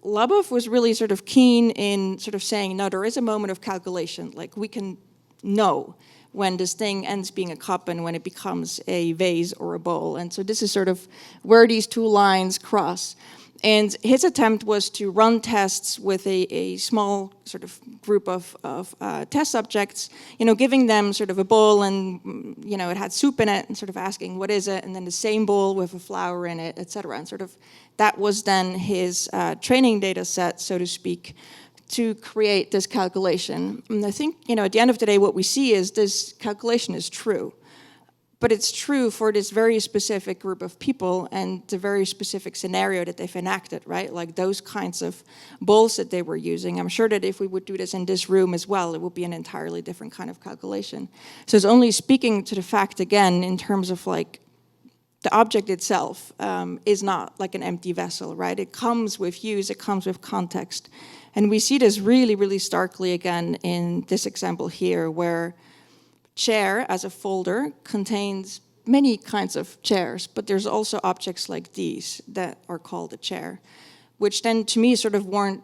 [SPEAKER 3] Labov was really sort of keen in sort of saying, no, there is a moment of calculation. Like we can know when this thing ends being a cup and when it becomes a vase or a bowl. And so this is sort of where these 2 lines cross. And his attempt was to run tests with a small sort of group of test subjects, giving them sort of a bowl and, it had soup in it and sort of asking, what is it? And then the same bowl with a flour in it, et cetera. And sort of that was then his training data set, so to speak, to create this calculation. And I think, at the end of the day, what we see is this calculation is true. But it's true for this very specific group of people and the very specific scenario that they've enacted, right? Like those kinds of bowls that they were using. I'm sure that if we would do this in this room as well, it would be an entirely different kind of calculation. So it's only speaking to the fact, again, in terms of like the object itself is not like an empty vessel, right? It comes with use, it comes with context. And we see this really, really starkly again in this example here, where chair as a folder contains many kinds of chairs, but there's also objects like these that are called a chair, which then to me sort of warrant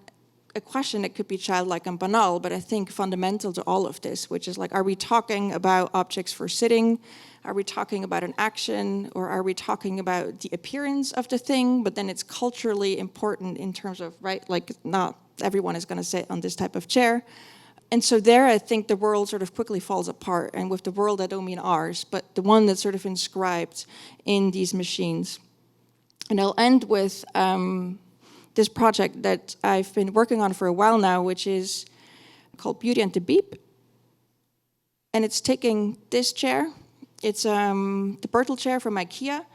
[SPEAKER 3] a question that could be childlike and banal, but I think fundamental to all of this, which is like, are we talking about objects for sitting? Are we talking about an action? Or are we talking about the appearance of the thing, but then it's culturally important in terms of, right, like not everyone is gonna sit on this type of chair. And so there, I think the world sort of quickly falls apart. And with the world, I don't mean ours, but the one that's sort of inscribed in these machines. And I'll end with this project that I've been working on for a while now, which is called Beauty and the Beep. And it's taking this chair. It's the Bertel chair from IKEA.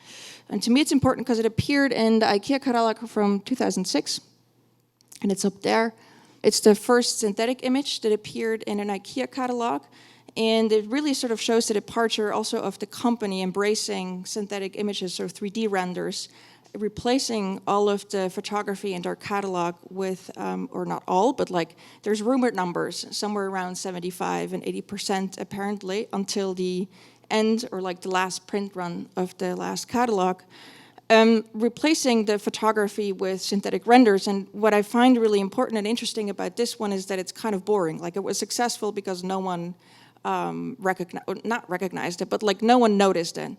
[SPEAKER 3] And to me, it's important because it appeared in the IKEA catalog from 2006. And it's up there. It's the first synthetic image that appeared in an IKEA catalog, and it really sort of shows the departure also of the company embracing synthetic images, so 3D renders, replacing all of the photography in their catalog with, or not all, but like there's rumored numbers, somewhere around 75 and 80% apparently, until the end or like the last print run of the last catalog. Replacing the photography with synthetic renders. And what I find really important and interesting about this one is that it's kind of boring. Like it was successful because no one not recognized it, but like no one noticed it.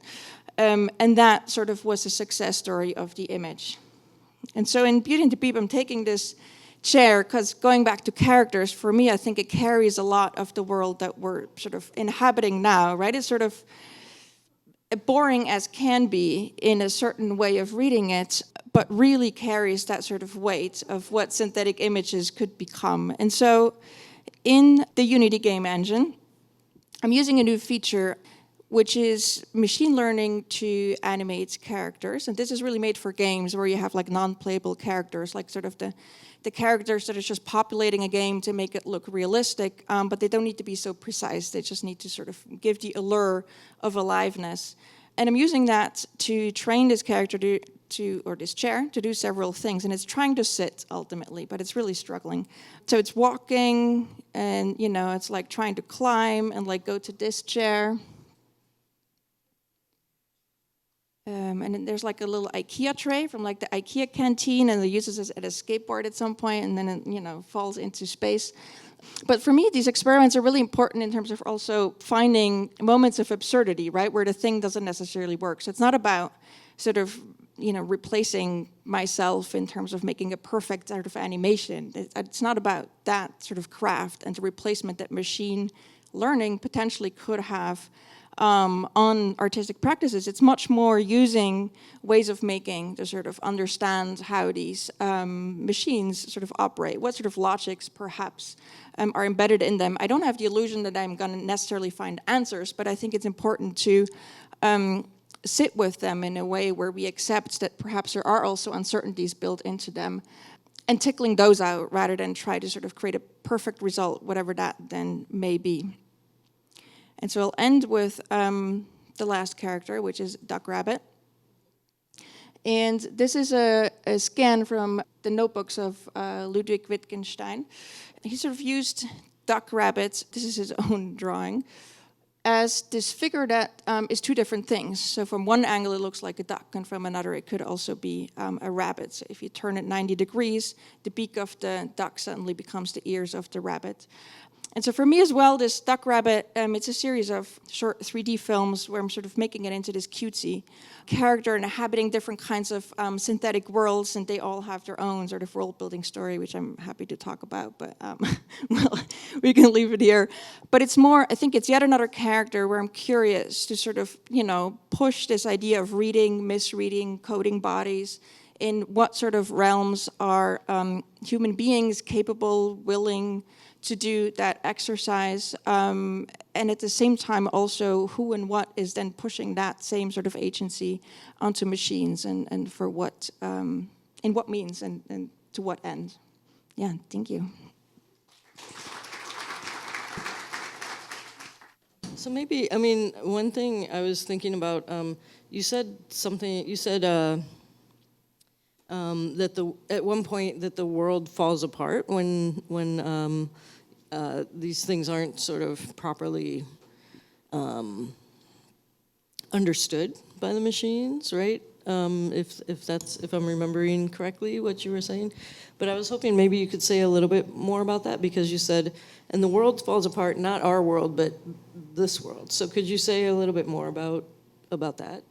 [SPEAKER 3] And that sort of was a success story of the image. And so in Beauty and the Beep, I'm taking this chair because going back to characters, for me, I think it carries a lot of the world that we're sort of inhabiting now, right? It's sort of boring as can be in a certain way of reading it, but really carries that sort of weight of what synthetic images could become. And so in the Unity game engine, I'm using a new feature which is machine learning to animate characters. And this is really made for games where you have like non-playable characters, like sort of the characters that are just populating a game to make it look realistic, but they don't need to be so precise. They just need to sort of give the allure of aliveness. And I'm using that to train this character or this chair to do several things. And it's trying to sit ultimately, but it's really struggling. So it's walking and, you know, it's like trying to climb and like go to this chair. And then there's like a little IKEA tray from like the IKEA canteen, and it uses it as a skateboard at some point, and then it, you know, falls into space. But for me, these experiments are really important in terms of also finding moments of absurdity, right, where the thing doesn't necessarily work. So it's not about sort of, you know, replacing myself in terms of making a perfect sort of animation. It's not about that sort of craft and the replacement that machine learning potentially could have on artistic practices. It's much more using ways of making to sort of understand how these machines sort of operate, what sort of logics perhaps are embedded in them. I don't have the illusion that I'm going to necessarily find answers, but I think it's important to sit with them in a way where we accept that perhaps there are also uncertainties built into them, and tickling those out rather than try to sort of create a perfect result, whatever that then may be. And so I'll end with the last character, which is Duck Rabbit. And this is a scan from the notebooks of Ludwig Wittgenstein. He sort of used Duck Rabbit, this is his own drawing, as this figure that is two different things. So from one angle it looks like a duck, and from another it could also be a rabbit. So if you turn it 90 degrees, the beak of the duck suddenly becomes the ears of the rabbit. And so for me as well, this Duck Rabbit, it's a series of short 3D films where I'm sort of making it into this cutesy character and inhabiting different kinds of synthetic worlds, and they all have their own sort of world-building story, which I'm happy to talk about, but well, we can leave it here. But it's more, I think it's yet another character where I'm curious to sort of, you know, push this idea of reading, misreading, coding bodies in what sort of realms are human beings capable, willing to do that exercise, and at the same time also who and what is then pushing that same sort of agency onto machines, and for what, in what means, and to what end. Yeah, thank you.
[SPEAKER 2] So maybe, I mean, one thing I was thinking about, you said something, you said that at one point that the world falls apart when these things aren't sort of properly understood by the machines, right? If I'm remembering correctly what you were saying. But I was hoping maybe you could say a little bit more about that, because you said, and the world falls apart, not our world, but this world. So could you say a little bit more about that?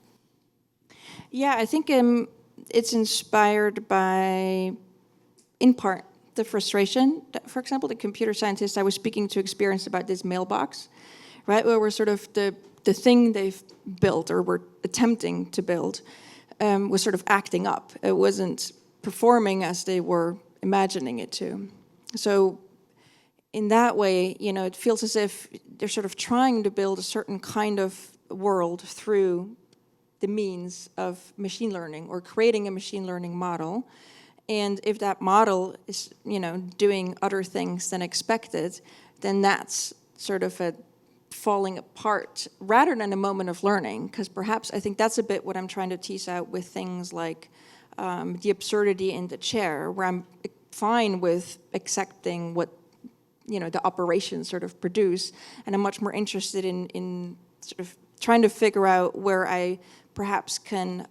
[SPEAKER 3] Yeah, I think it's inspired by, in part, the frustration that, for example, the computer scientists I was speaking to experienced about this mailbox, right? Where we're sort of the thing they've built or were attempting to build was sort of acting up. It wasn't performing as they were imagining it to. So in that way, you know, it feels as if they're sort of trying to build a certain kind of world through the means of machine learning or creating a machine learning model. And if that model is, you know, doing other things than expected, then that's sort of a falling apart rather than a moment of learning. Because perhaps I think that's a bit what I'm trying to tease out with things like the absurdity in the chair, where I'm fine with accepting what, you know, the operations sort of produce, and I'm much more interested in sort of trying to figure out where I perhaps can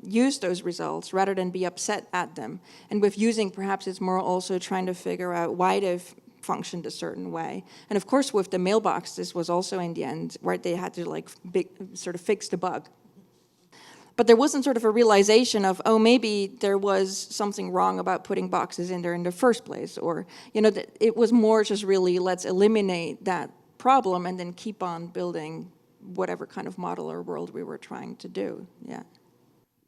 [SPEAKER 3] use those results rather than be upset at them. And with using, perhaps it's more also trying to figure out why they've functioned a certain way. And of course, with the mailbox, this was also in the end, where they had to like sort of fix the bug. But there wasn't sort of a realization of, oh, maybe there was something wrong about putting boxes in there in the first place. Or, you know, it was more just really, let's eliminate that problem and then keep on building whatever kind of model or world we were trying to do. Yeah.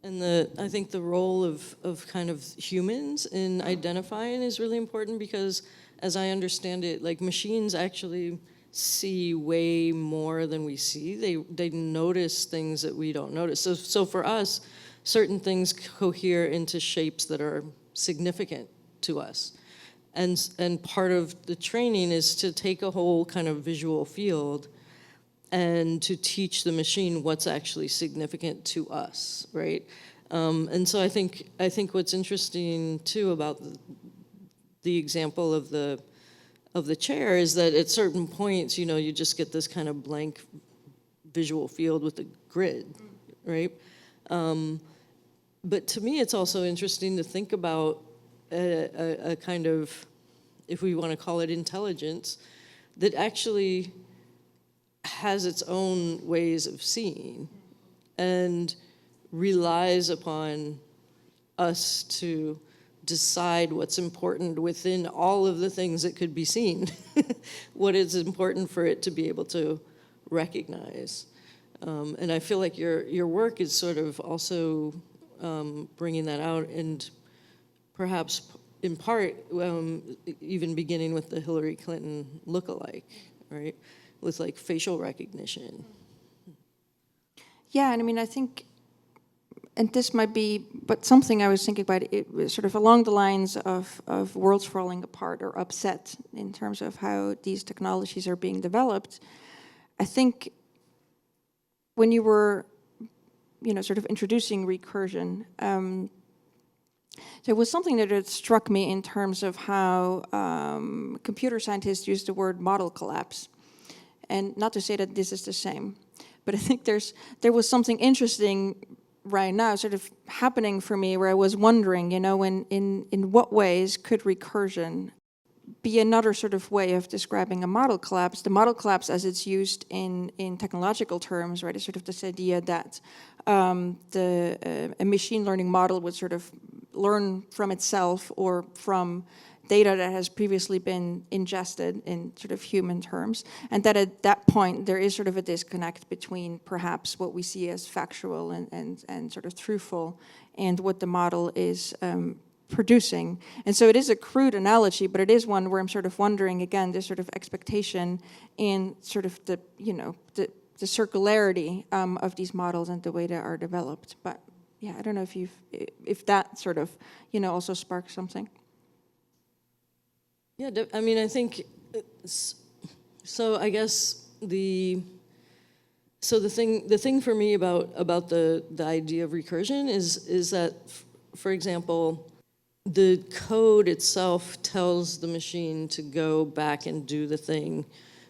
[SPEAKER 2] And I think the role of kind of humans in identifying is really important, because as I understand it, like machines actually see way more than we see. They notice things that we don't notice. So for us, certain things cohere into shapes that are significant to us. And part of the training is to take a whole kind of visual field and to teach the machine what's actually significant to us, right? And so I think what's interesting too about the example of the chair is that at certain points, you know, you just get this kind of blank visual field with a grid, right? But to me, it's also interesting to think about a kind of, if we want to call it intelligence, that actually has its own ways of seeing and relies upon us to decide what's important within all of the things that could be seen, what is important for it to be able to recognize. And I feel like your work is sort of also bringing that out, and perhaps in part even beginning with the Hillary Clinton lookalike, right? With like facial recognition.
[SPEAKER 3] Yeah, and I mean, I think, and this might be, but something I was thinking about, it was sort of along the lines of worlds falling apart or upset in terms of how these technologies are being developed. I think when you were, you know, sort of introducing recursion, there was something that had struck me in terms of how computer scientists use the word model collapse. And not to say that this is the same, but I think there was something interesting right now sort of happening for me, where I was wondering, you know, in what ways could recursion be another sort of way of describing a model collapse? The model collapse, as it's used in technological terms, right, is sort of this idea that a machine learning model would sort of learn from itself or from data that has previously been ingested in sort of human terms, and that at that point there is sort of a disconnect between perhaps what we see as factual and sort of truthful and what the model is producing. And so it is a crude analogy, but it is one where I'm sort of wondering, again, this sort of expectation and sort of the, you know, the circularity of these models and the way they are developed. But yeah, I don't know if that sort of, you know, also sparks something.
[SPEAKER 2] Yeah, I mean, I think, so I guess the thing for me about the idea of recursion is that, for example, the code itself tells the machine to go back and do the thing,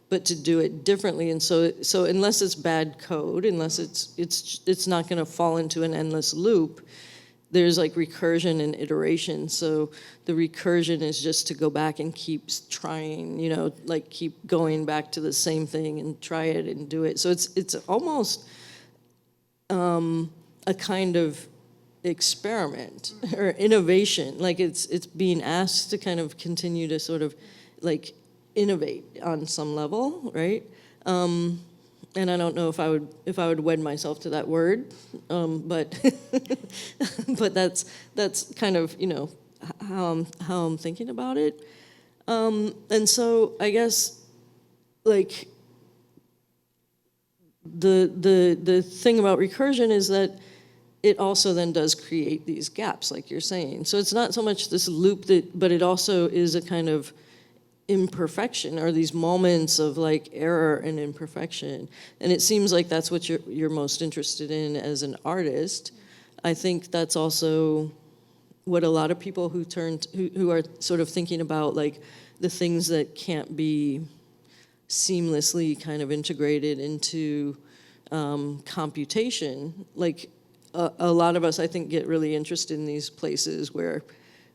[SPEAKER 2] but to do it differently. And so unless it's bad code, unless it's not going to fall into an endless loop, there's like recursion and iteration. So the recursion is just to go back and keep trying, you know, like keep going back to the same thing and try it and do it. So it's almost a kind of experiment or innovation. Like it's being asked to kind of continue to sort of like innovate on some level, right? And I don't know if I would wed myself to that word, but but that's kind of, you know, how I'm thinking about it. And so I guess like the thing about recursion is that it also then does create these gaps, like you're saying. So it's not so much this loop but it also is a kind of imperfection, or these moments of like error and imperfection. And it seems like that's what you're most interested in as an artist. I think that's also what a lot of people who are sort of thinking about like the things that can't be seamlessly kind of integrated into computation. Like a lot of us, I think, get really interested in these places where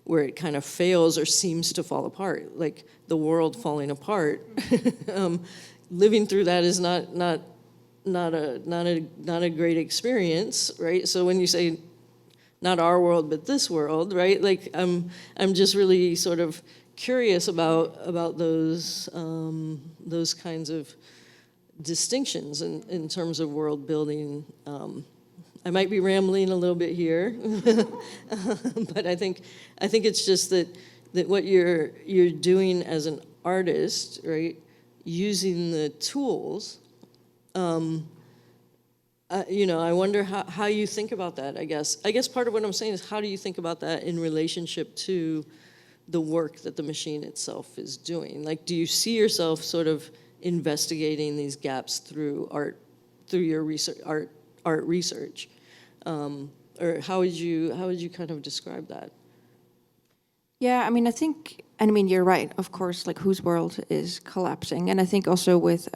[SPEAKER 2] it kind of fails or seems to fall apart, like the world falling apart. Living through that is not a great experience, right? So when you say not our world but this world, right? Like I'm just really sort of curious about those kinds of distinctions in terms of world building. I might be rambling a little bit here, but I think it's just that what you're doing as an artist, right? Using the tools, you know, I wonder how you think about that. I guess part of what I'm saying is, how do you think about that in relationship to the work that the machine itself is doing? Like, do you see yourself sort of investigating these gaps through art, through your research, art research, or how would you kind of describe that?
[SPEAKER 3] Yeah, I mean, you're right, of course, like whose world is collapsing. And I think also with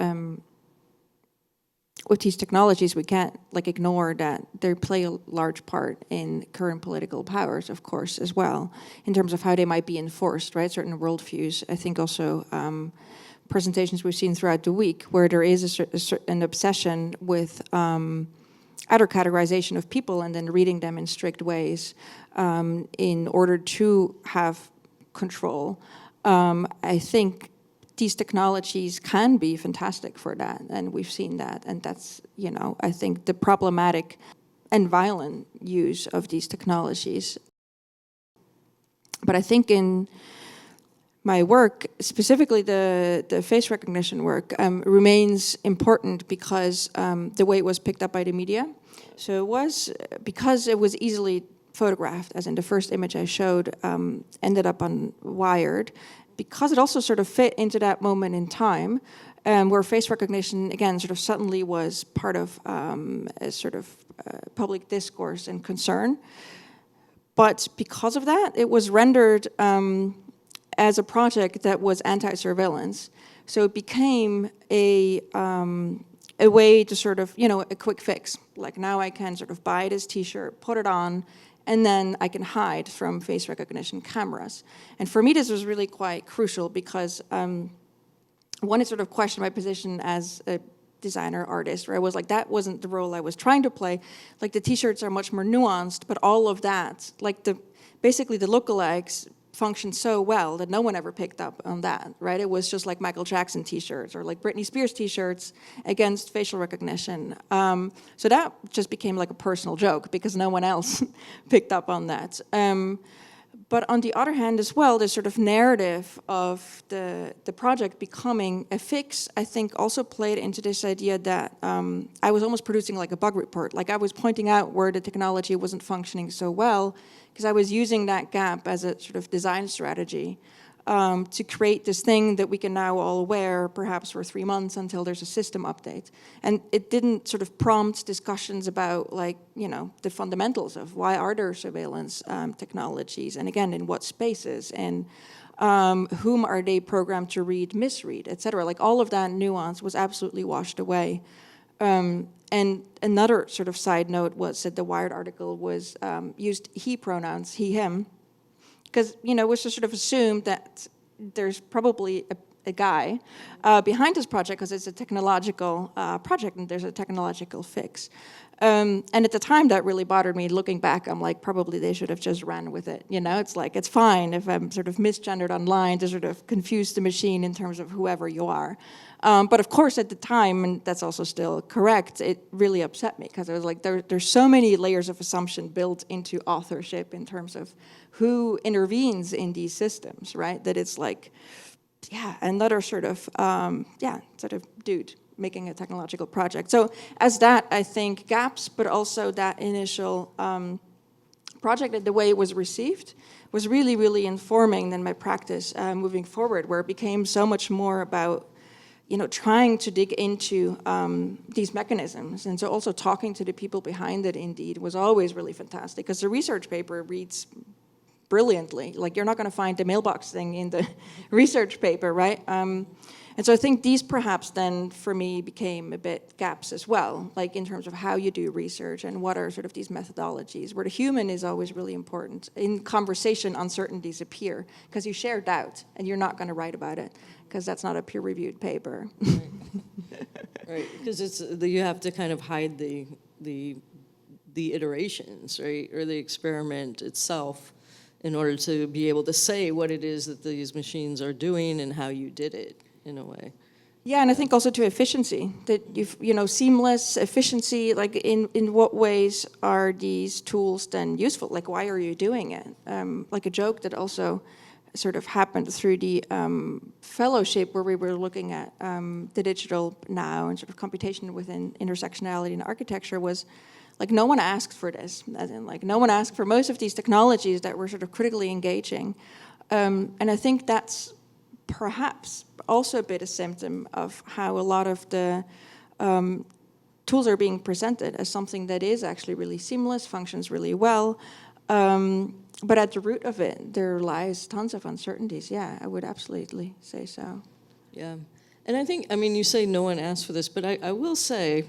[SPEAKER 3] these technologies, we can't like ignore that they play a large part in current political powers, of course, as well, in terms of how they might be enforced, right? Certain worldviews. I think also presentations we've seen throughout the week where there is an obsession with outer categorization of people and then reading them in strict ways in order to have control. I think these technologies can be fantastic for that, and we've seen that. And that's, you know, I think the problematic and violent use of these technologies. But I think in my work, specifically the face recognition work, remains important because the way it was picked up by the media. So it was, because it was easily photographed, as in the first image I showed, ended up on Wired, because it also sort of fit into that moment in time, where face recognition, again, sort of suddenly was part of a sort of public discourse and concern. But because of that, it was rendered as a project that was anti-surveillance. So it became a way to sort of, you know, a quick fix. Like now I can sort of buy this t-shirt, put it on, and then I can hide from face recognition cameras. And for me, this was really quite crucial because one, it sort of questioned my position as a designer, artist, where I was like, that wasn't the role I was trying to play. Like the t-shirts are much more nuanced, but all of that, like basically the lookalikes functioned so well that no one ever picked up on that, right? It was just like Michael Jackson t-shirts or like Britney Spears t-shirts against facial recognition. So that just became like a personal joke because no one else picked up on that. But on the other hand as well, the sort of narrative of the project becoming a fix, I think also played into this idea that I was almost producing like a bug report. Like I was pointing out where the technology wasn't functioning so well, because I was using that gap as a sort of design strategy to create this thing that we can now all wear perhaps for 3 months until there's a system update. And it didn't sort of prompt discussions about like, you know, the fundamentals of why are there surveillance technologies, and again, in what spaces, and whom are they programmed to read, misread, et cetera. Like all of that nuance was absolutely washed away. And another sort of side note was that the Wired article was used he pronouns, he, him, because, you know, it was just sort of assumed that there's probably a guy behind this project because it's a technological project and there's a technological fix. And at the time, that really bothered me. Looking back, I'm like, probably they should have just ran with it. You know, it's like, it's fine if I'm sort of misgendered online to sort of confuse the machine in terms of whoever you are. But of course, at the time, and that's also still correct, it really upset me because I was like, there's so many layers of assumption built into authorship in terms of who intervenes in these systems, right? That it's like, yeah, another sort of, sort of dude making a technological project. So as that, I think, gaps, but also that initial project and the way it was received was really, really informing than my practice moving forward, where it became so much more about, you know, trying to dig into these mechanisms. And so also talking to the people behind it, indeed, was always really fantastic, because the research paper reads brilliantly. Like, you're not going to find the mailbox thing in the research paper, right? And so I think these perhaps then, for me, became a bit gaps as well, like in terms of how you do research and what are sort of these methodologies, where the human is always really important. In conversation, uncertainties appear, because you share doubt, and you're not going to write about it, because that's not a peer-reviewed paper.
[SPEAKER 2] Right, because it's you have to kind of hide the iterations, right, or the experiment itself, in order to be able to say what it is that these machines are doing and how you did it, in a way.
[SPEAKER 3] Yeah, and I think also to efficiency, that seamless efficiency, like in what ways are these tools then useful? Like, why are you doing it? Like a joke that also sort of happened through the fellowship, where we were looking at the digital now and sort of computation within intersectionality and architecture, was like, no one asked for this. As in, like, no one asked for most of these technologies that were sort of critically engaging. And I think that's perhaps also a bit a symptom of how a lot of the tools are being presented as something that is actually really seamless, functions really well. But at the root of it, there lies tons of uncertainties. Yeah, I would absolutely say so.
[SPEAKER 2] Yeah. And I think, I mean, you say no one asked for this, but I will say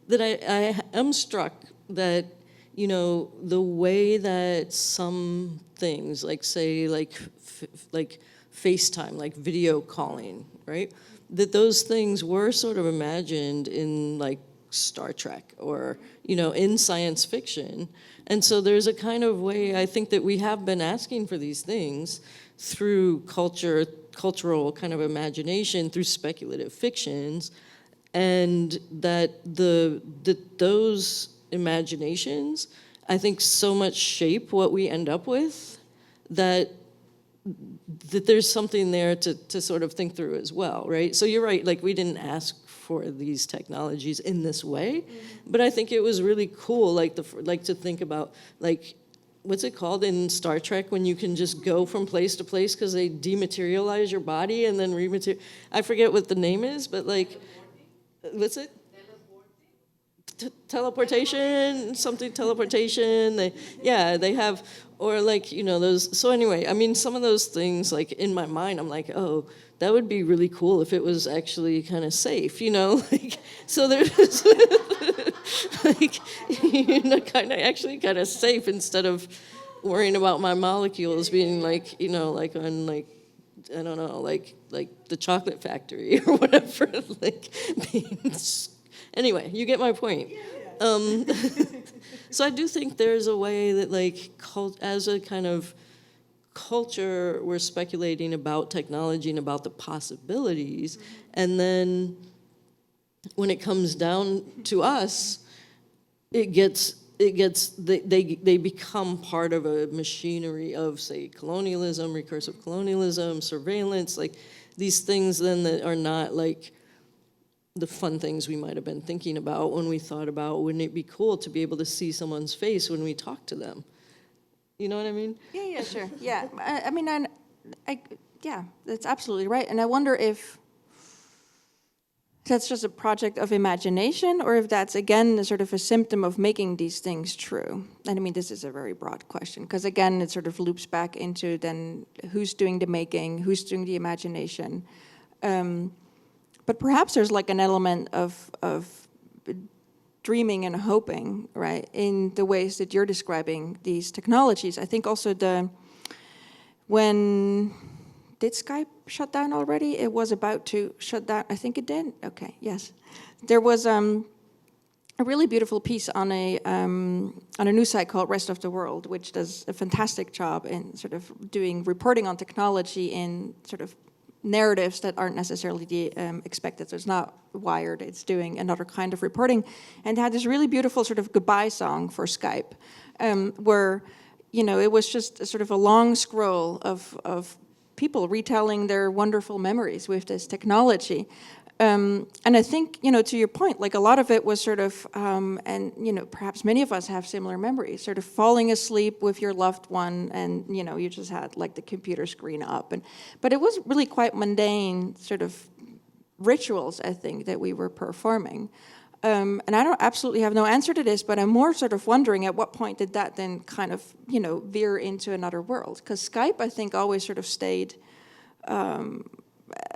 [SPEAKER 2] that I am struck that, you know, the way that some things, like, say, like FaceTime, like video calling, right? That those things were sort of imagined in, like, Star Trek or, you know, in science fiction. And so there's a kind of way, I think, that we have been asking for these things through cultural kind of imagination, through speculative fictions, and that those imaginations, I think, so much shape what we end up with, that there's something there to sort of think through as well, right? So you're right, like, we didn't ask for these technologies in this way, but I think it was really cool, like to think about, like, what's it called in Star Trek when you can just go from place to place because they dematerialize your body and then rematerialize? I forget what the name is, but like, what's it? Teleportation, something teleportation. They have, or like, you know, those. So anyway, I mean, some of those things, like, in my mind, I'm like, oh, that would be really cool if it was actually kind of safe, you know, like, so there's like, you know, kind of safe, instead of worrying about my molecules being like, you know, like on, like, I don't know, like the chocolate factory or whatever, like being. Anyway, you get my point. So I do think there's a way that, like, as a kind of culture, we're speculating about technology and about the possibilities, and then when it comes down to us, they become part of a machinery of, say, colonialism, recursive colonialism, surveillance, like these things then that are not like the fun things we might have been thinking about when we thought about, wouldn't it be cool to be able to see someone's face when we talk to them? You know what I mean?
[SPEAKER 3] Yeah, sure. Yeah, I mean, yeah, that's absolutely right. And I wonder if that's just a project of imagination, or if that's, again, a sort of a symptom of making these things true. And I mean, this is a very broad question, because again, it sort of loops back into then who's doing the making, who's doing the imagination. But perhaps there's like an element of dreaming and hoping, right, in the ways that you're describing these technologies. I think also did Skype shut down already? It was about to shut down. I think it did. Okay, yes. There was a really beautiful piece on a news site called Rest of the World, which does a fantastic job in sort of doing reporting on technology in sort of narratives that aren't necessarily expected. So it's not Wired, it's doing another kind of reporting. And it had this really beautiful sort of goodbye song for Skype, where, you know, it was just a sort of a long scroll of people retelling their wonderful memories with this technology. And I think, you know, to your point, like a lot of it was sort of, and, you know, perhaps many of us have similar memories, sort of falling asleep with your loved one and, you know, you just had like the computer screen up. But it was really quite mundane sort of rituals, I think, that we were performing. And I don't absolutely have no answer to this, but I'm more sort of wondering at what point did that then kind of, you know, veer into another world? Because Skype, I think, always sort of stayed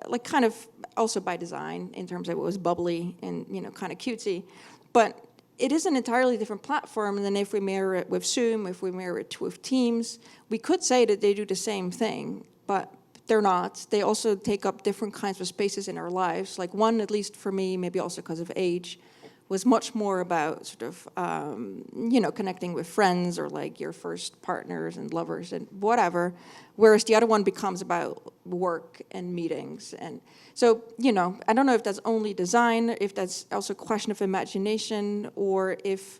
[SPEAKER 3] like kind of also by design in terms of it was bubbly and, you know, kind of cutesy. But it is an entirely different platform than if we mirror it with Zoom, if we mirror it with Teams. We could say that they do the same thing, but they're not. They also take up different kinds of spaces in our lives. Like one, at least for me, maybe also because of age, was much more about sort of, you know, connecting with friends or like your first partners and lovers and whatever, whereas the other one becomes about work and meetings. And so, you know, I don't know if that's only design, if that's also a question of imagination, or if,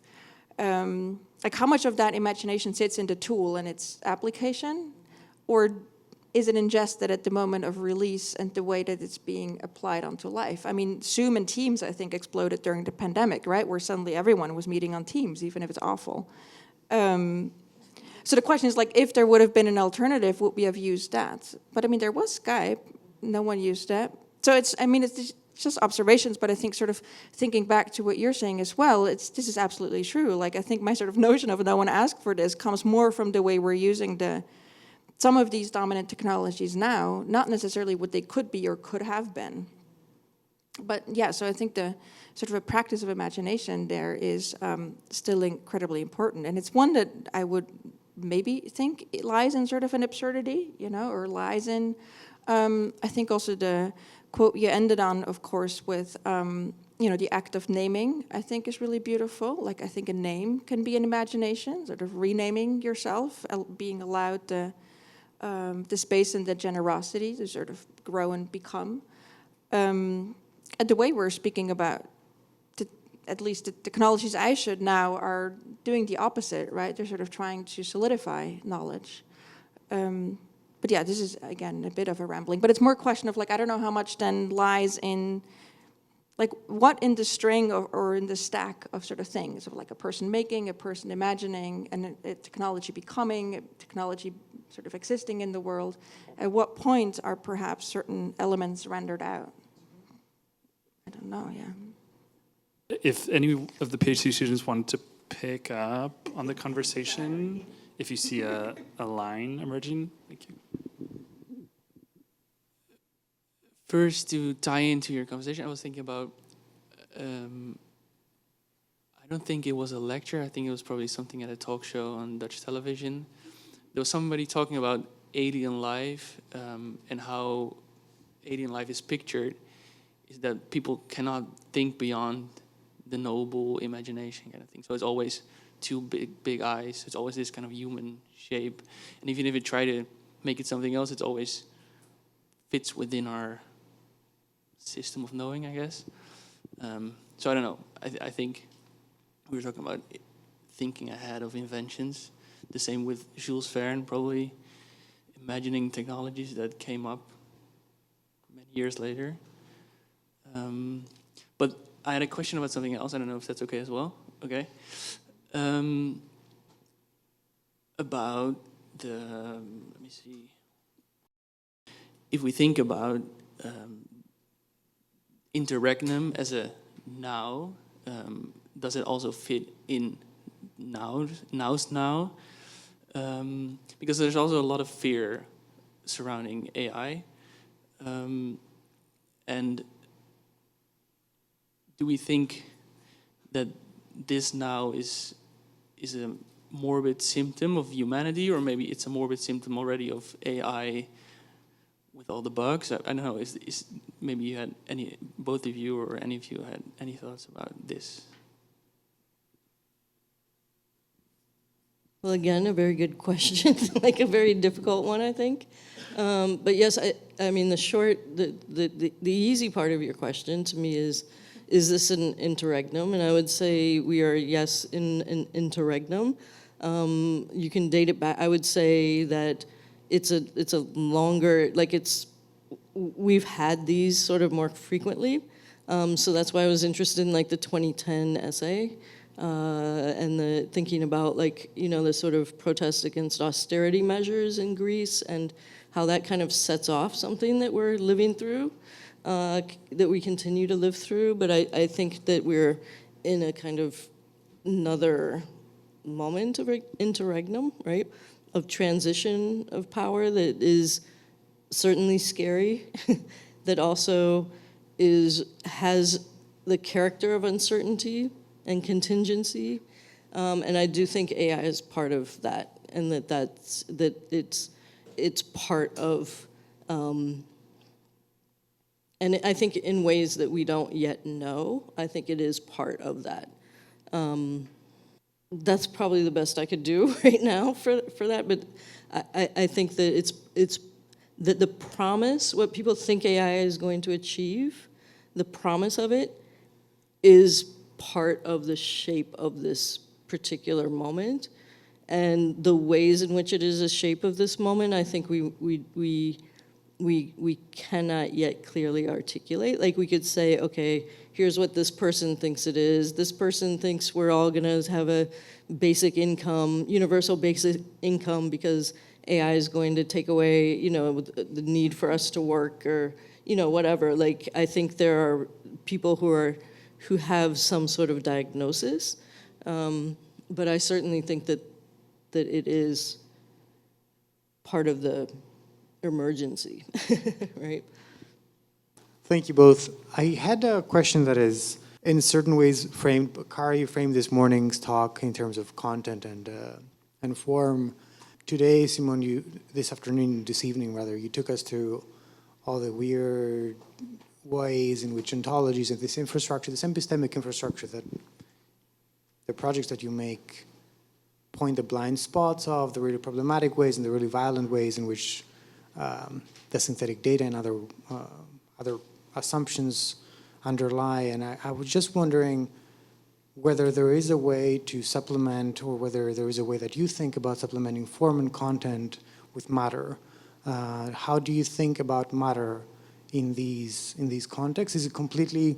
[SPEAKER 3] like how much of that imagination sits in the tool and its application, or is it ingested at the moment of release and the way that it's being applied onto life? I mean, Zoom and Teams, I think, exploded during the pandemic, right? Where suddenly everyone was meeting on Teams, even if it's awful. So the question is, like, if there would have been an alternative, would we have used that? But I mean, there was Skype. No one used that. So it's, I mean, it's just observations, but I think sort of thinking back to what you're saying as well, this is absolutely true. Like, I think my sort of notion of no one asked for this comes more from the way we're using some of these dominant technologies now, not necessarily what they could be or could have been. But yeah, so I think the sort of a practice of imagination there is still incredibly important. And it's one that I would maybe think it lies in sort of an absurdity, you know, or lies in, I think also the quote you ended on, of course, with, you know, the act of naming, I think is really beautiful. Like, I think a name can be an imagination, sort of renaming yourself, being allowed the space and the generosity to sort of grow and become. And the way we're speaking about, at least the technologies I should now are doing the opposite, right? They're sort of trying to solidify knowledge. But yeah, this is, again, a bit of a rambling. But it's more a question of, like, I don't know how much then lies in, like, what in the string or in the stack of sort of things, of like a person making, a person imagining, and a technology becoming, a technology sort of existing in the world. At what point are perhaps certain elements rendered out? I don't know, yeah.
[SPEAKER 1] If any of the PhD students want to pick up on the conversation, if you see a line emerging, thank you.
[SPEAKER 4] First, to tie into your conversation, I was thinking about, I don't think it was a lecture, I think it was probably something at a talk show on Dutch television. There was somebody talking about alien life and how alien life is pictured, is that people cannot think beyond the noble imagination kind of thing. So it's always two big eyes. It's always this kind of human shape. And even if you try to make it something else, it always fits within our system of knowing, I guess. So I don't know. I think we were talking about thinking ahead of inventions. The same with Jules Verne, probably imagining technologies that came up many years later. But I had a question about something else. I don't know if that's okay as well. Okay. About the, let me see. If we think about interregnum as a now, does it also fit in now's now? Because there's also a lot of fear surrounding AI. And do we think that this now is a morbid symptom of humanity, or maybe it's a morbid symptom already of AI with all the bugs? I don't know. Is maybe you had both of you or any of you had any thoughts about this?
[SPEAKER 2] Well, again, a very good question, like a very difficult one, I think. But yes, I mean, the easy part of your question to me is this an interregnum? And I would say we are, yes, in an interregnum. You can date it back. I would say that it's a longer, like we've had these sort of more frequently. So that's why I was interested in like the 2010 essay. And the thinking about like, the sort of protest against austerity measures in Greece and how that kind of sets off something that we're living through, that we continue to live through. But I think that we're in a kind of another moment of interregnum, right? Of transition of power that is certainly scary, that also has the character of uncertainty and contingency, and I do think AI is part of that, and it's part of, and I think in ways that we don't yet know, I think it is part of that. That's probably the best I could do right now for that, but I think that it's that the promise, what people think AI is going to achieve, the promise of it is part of the shape of this particular moment, and the ways in which it is a shape of this moment, I think we cannot yet clearly articulate. Like we could say, okay, here's what this person thinks it is. This person thinks we're all gonna have a basic income, universal basic income, because AI is going to take away, the need for us to work, or whatever. Like I think there are people who have some sort of diagnosis, but I certainly think that it is part of the emergency, right?
[SPEAKER 5] Thank you both. I had a question that is in certain ways framed, Kara, you framed this morning's talk in terms of content and form. Today, Simone, this afternoon, this evening rather, you took us through all the weird ways in which ontologies and this infrastructure, this epistemic infrastructure, that the projects that you make point the blind spots of, the really problematic ways and the really violent ways in which the synthetic data and other assumptions underlie. And I was just wondering whether there is a way to supplement, or whether there is a way that you think about supplementing form and content with matter. How do you think about matter in these contexts? Is it completely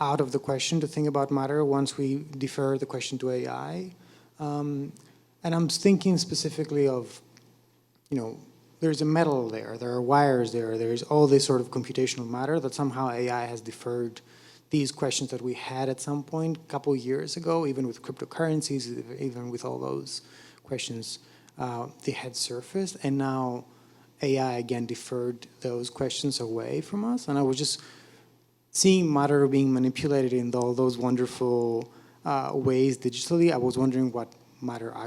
[SPEAKER 5] out of the question to think about matter once we defer the question to AI? And I'm thinking specifically of, there's a metal there are wires there's all this sort of computational matter that somehow AI has deferred these questions that we had at some point a couple years ago, even with cryptocurrencies, even with all those questions, they had surfaced, and now AI again deferred those questions away from us. And I was just seeing matter being manipulated in all those wonderful ways digitally. I was wondering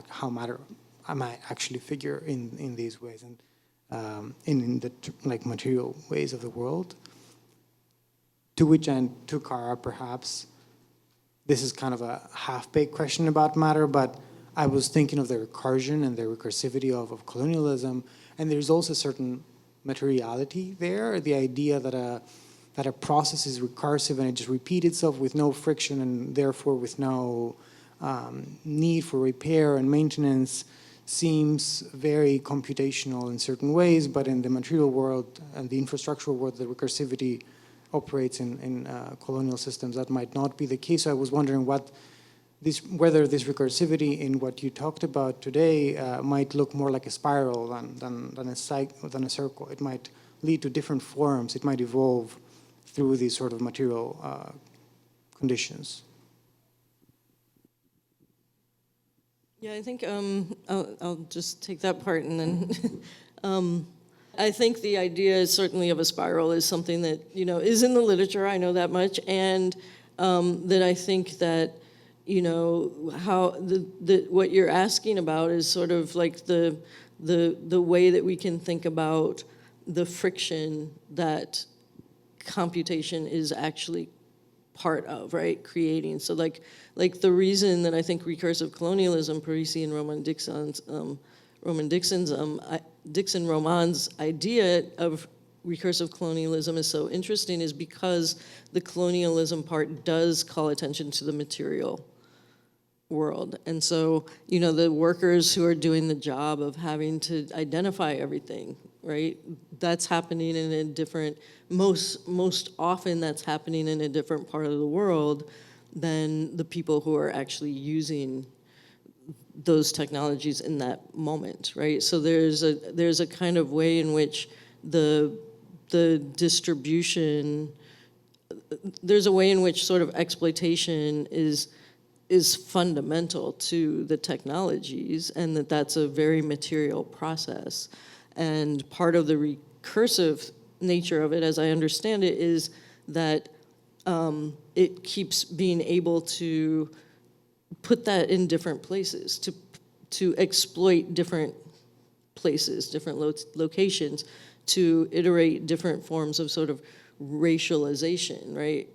[SPEAKER 5] how matter might actually figure in these ways, and in the material ways of the world. To which end, to Kara, perhaps, this is kind of a half-baked question about matter, but I was thinking of the recursion and the recursivity of colonialism, and there's also a certain materiality there, the idea that a process is recursive and it just repeats itself with no friction and therefore with no need for repair and maintenance seems very computational in certain ways, but in the material world and the infrastructural world, the recursivity operates in colonial systems. That might not be the case. So I was wondering whether this recursivity in what you talked about today might look more like a spiral than a circle. It might lead to different forms. It might evolve through these sort of material conditions.
[SPEAKER 2] Yeah, I think I'll just take that part and then I think the idea certainly of a spiral is something that, is in the literature, I know that much, and that I think that, how what you're asking about is sort of like the way that we can think about the friction that computation is actually part of, right? Creating. So like the reason that I think recursive colonialism, Parisi and Dixon Roman's idea of recursive colonialism is so interesting is because the colonialism part does call attention to the material world. And so, the workers who are doing the job of having to identify everything, right? That's happening in a different, most often that's happening in a different part of the world than the people who are actually using those technologies in that moment, right? So there's a kind of way in which the distribution, there's a way in which sort of exploitation is fundamental to the technologies, and that's a very material process. And part of the recursive nature of it, as I understand it, is that it keeps being able to put that in different places, to exploit different places, different locations, to iterate different forms of sort of racialization, right?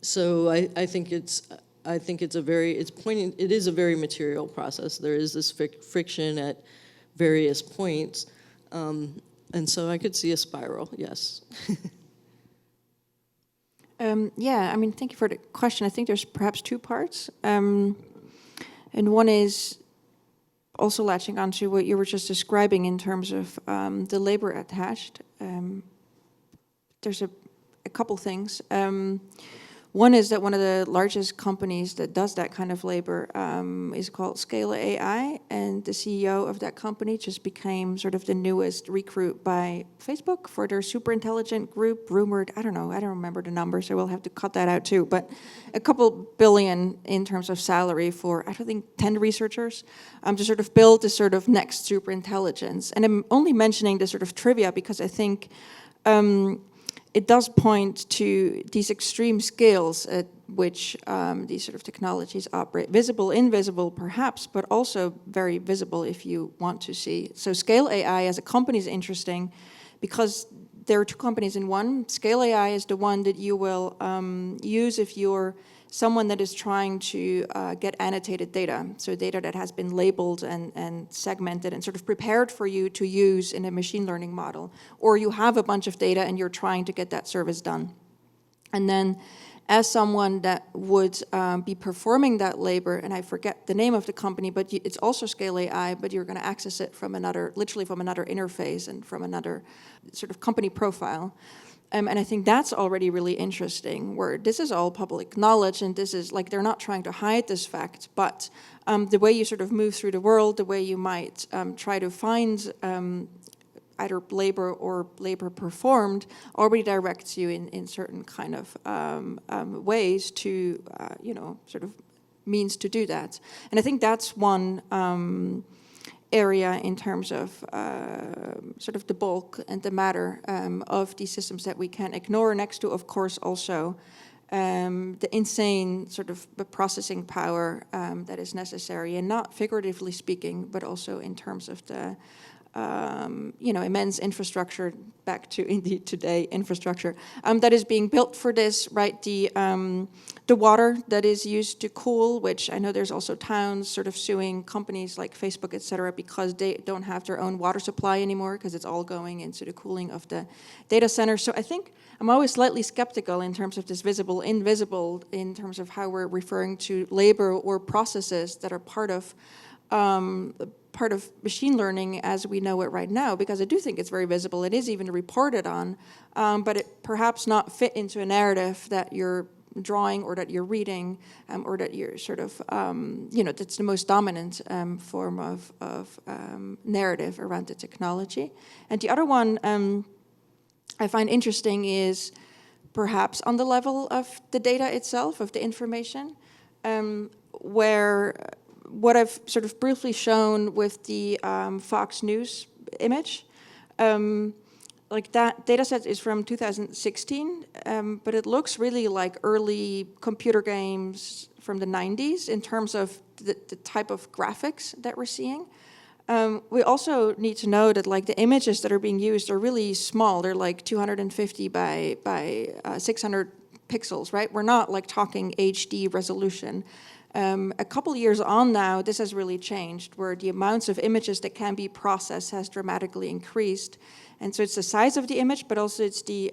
[SPEAKER 2] So I think it is a very material process. There is this friction at various points, and so I could see a spiral. Yes.
[SPEAKER 3] Yeah, thank you for the question. I think there's perhaps two parts, and one is also latching onto what you were just describing in terms of the labor attached. There's a couple things. One is that one of the largest companies that does that kind of labor is called Scale AI, and the CEO of that company just became sort of the newest recruit by Facebook for their super intelligent group, rumored, I don't remember the number, so we'll have to cut that out too, but a couple billion in terms of salary for, I don't think, 10 researchers to sort of build this sort of next super intelligence. And I'm only mentioning this sort of trivia because I think it does point to these extreme scales at which these sort of technologies operate. Visible, invisible, perhaps, but also very visible if you want to see. So Scale AI as a company is interesting because there are two companies in one. Scale AI is the one that you will use if you're someone that is trying to get annotated data, so data that has been labeled and segmented and sort of prepared for you to use in a machine learning model, or you have a bunch of data and you're trying to get that service done. And then as someone that would be performing that labor, and I forget the name of the company, but it's also Scale AI, but you're going to access it from literally from another interface and from another sort of company profile. And I think that's already really interesting, where this is all public knowledge, and this is like they're not trying to hide this fact, but the way you sort of move through the world, the way you might try to find either labor or labor performed already directs you in certain kind of ways to, sort of means to do that. And I think that's one area in terms of sort of the bulk and the matter of these systems that we can't ignore, next to, of course, also the insane sort of processing power that is necessary, and not figuratively speaking, but also in terms of the immense infrastructure, back to indeed today infrastructure, that is being built for this, right? The water that is used to cool, which I know there's also towns sort of suing companies like Facebook, et cetera, because they don't have their own water supply anymore because it's all going into the cooling of the data center. So I think I'm always slightly skeptical in terms of this visible, invisible, in terms of how we're referring to labor or processes that are part of machine learning as we know it right now, because I do think it's very visible. It is even reported on, but it perhaps not fit into a narrative that you're drawing or that you're reading or that you're sort of, that's the most dominant form of narrative around the technology. And the other one I find interesting is perhaps on the level of the data itself, of the information, where what I've sort of briefly shown with the Fox News image, like that data set is from 2016, but it looks really like early computer games from the 90s in terms of the type of graphics that we're seeing. We also need to know that like the images that are being used are really small. They're like 250 by 600 pixels, right? We're not like talking HD resolution. A couple years on now, this has really changed, where the amounts of images that can be processed has dramatically increased. And so it's the size of the image, but also it's the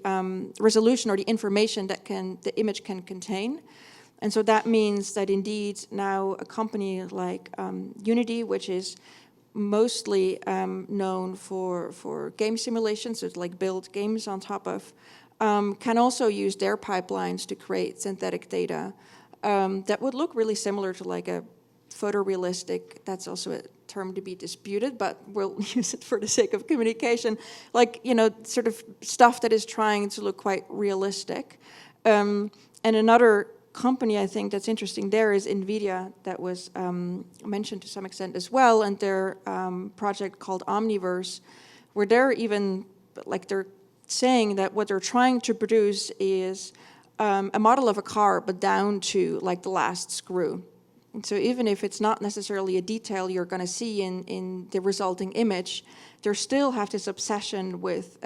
[SPEAKER 3] resolution or the information that the image can contain. And so that means that indeed now a company like Unity, which is mostly known for game simulations, so it's like build games on top of, can also use their pipelines to create synthetic data that would look really similar to like a photorealistic, that's also a term to be disputed, but we'll use it for the sake of communication, like, sort of stuff that is trying to look quite realistic. And another company I think that's interesting there is NVIDIA, that was mentioned to some extent as well, and their project called Omniverse, where they're even, like they're saying that what they're trying to produce is a model of a car, but down to like the last screw. And so even if it's not necessarily a detail you're going to see in the resulting image, they still have this obsession with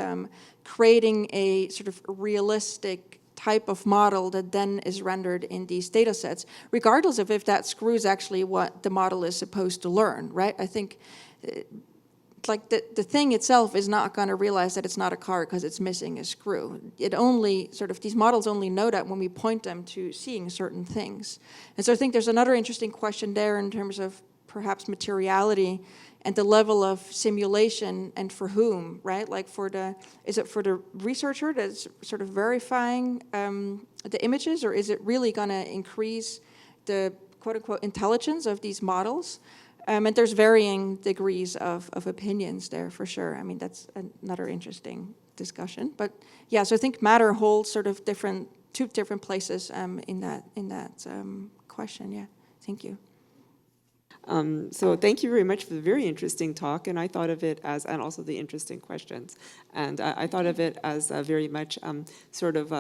[SPEAKER 3] creating a sort of realistic type of model that then is rendered in these data sets, regardless of if that screw is actually what the model is supposed to learn, right? I think like the thing itself is not going to realize that it's not a car because it's missing a screw. It only sort of, these models only know that when we point them to seeing certain things. And so I think there's another interesting question there in terms of perhaps materiality and the level of simulation and for whom, right? Like is it for the researcher that's sort of verifying the images, or is it really going to increase the quote unquote intelligence of these models? And there's varying degrees of opinions there for sure. I mean, that's another interesting discussion. But yeah, so I think matter holds sort of two different places in that question. Yeah, thank you.
[SPEAKER 6] So thank you very much for the very interesting talk, and I thought of it as, and also the interesting questions, and I thought of it as very much sort of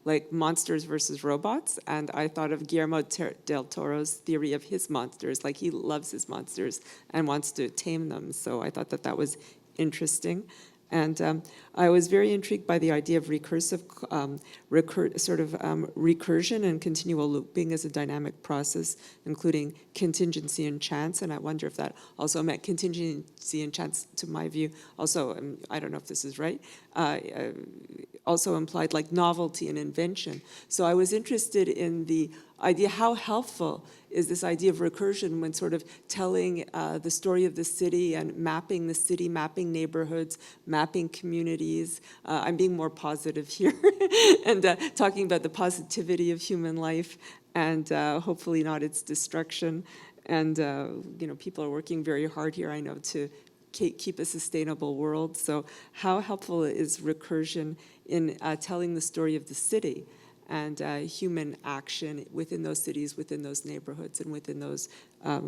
[SPEAKER 6] like monsters versus robots, and I thought of Guillermo del Toro's theory of his monsters, like he loves his monsters and wants to tame them, so I thought that was interesting. And I was very intrigued by the idea of recursion and continual looping as a dynamic process, including contingency and chance. And I wonder if that also meant contingency and chance, to my view, also, I don't know if this is right, also implied like novelty and invention. So I was interested in the idea, how helpful is this idea of recursion when sort of telling the story of the city and mapping the city, mapping neighborhoods, mapping communities. I'm being more positive here and talking about the positivity of human life and hopefully not its destruction. And people are working very hard here, I know, to keep a sustainable world. So how helpful is recursion in telling the story of the city and human action within those cities, within those neighborhoods, and within those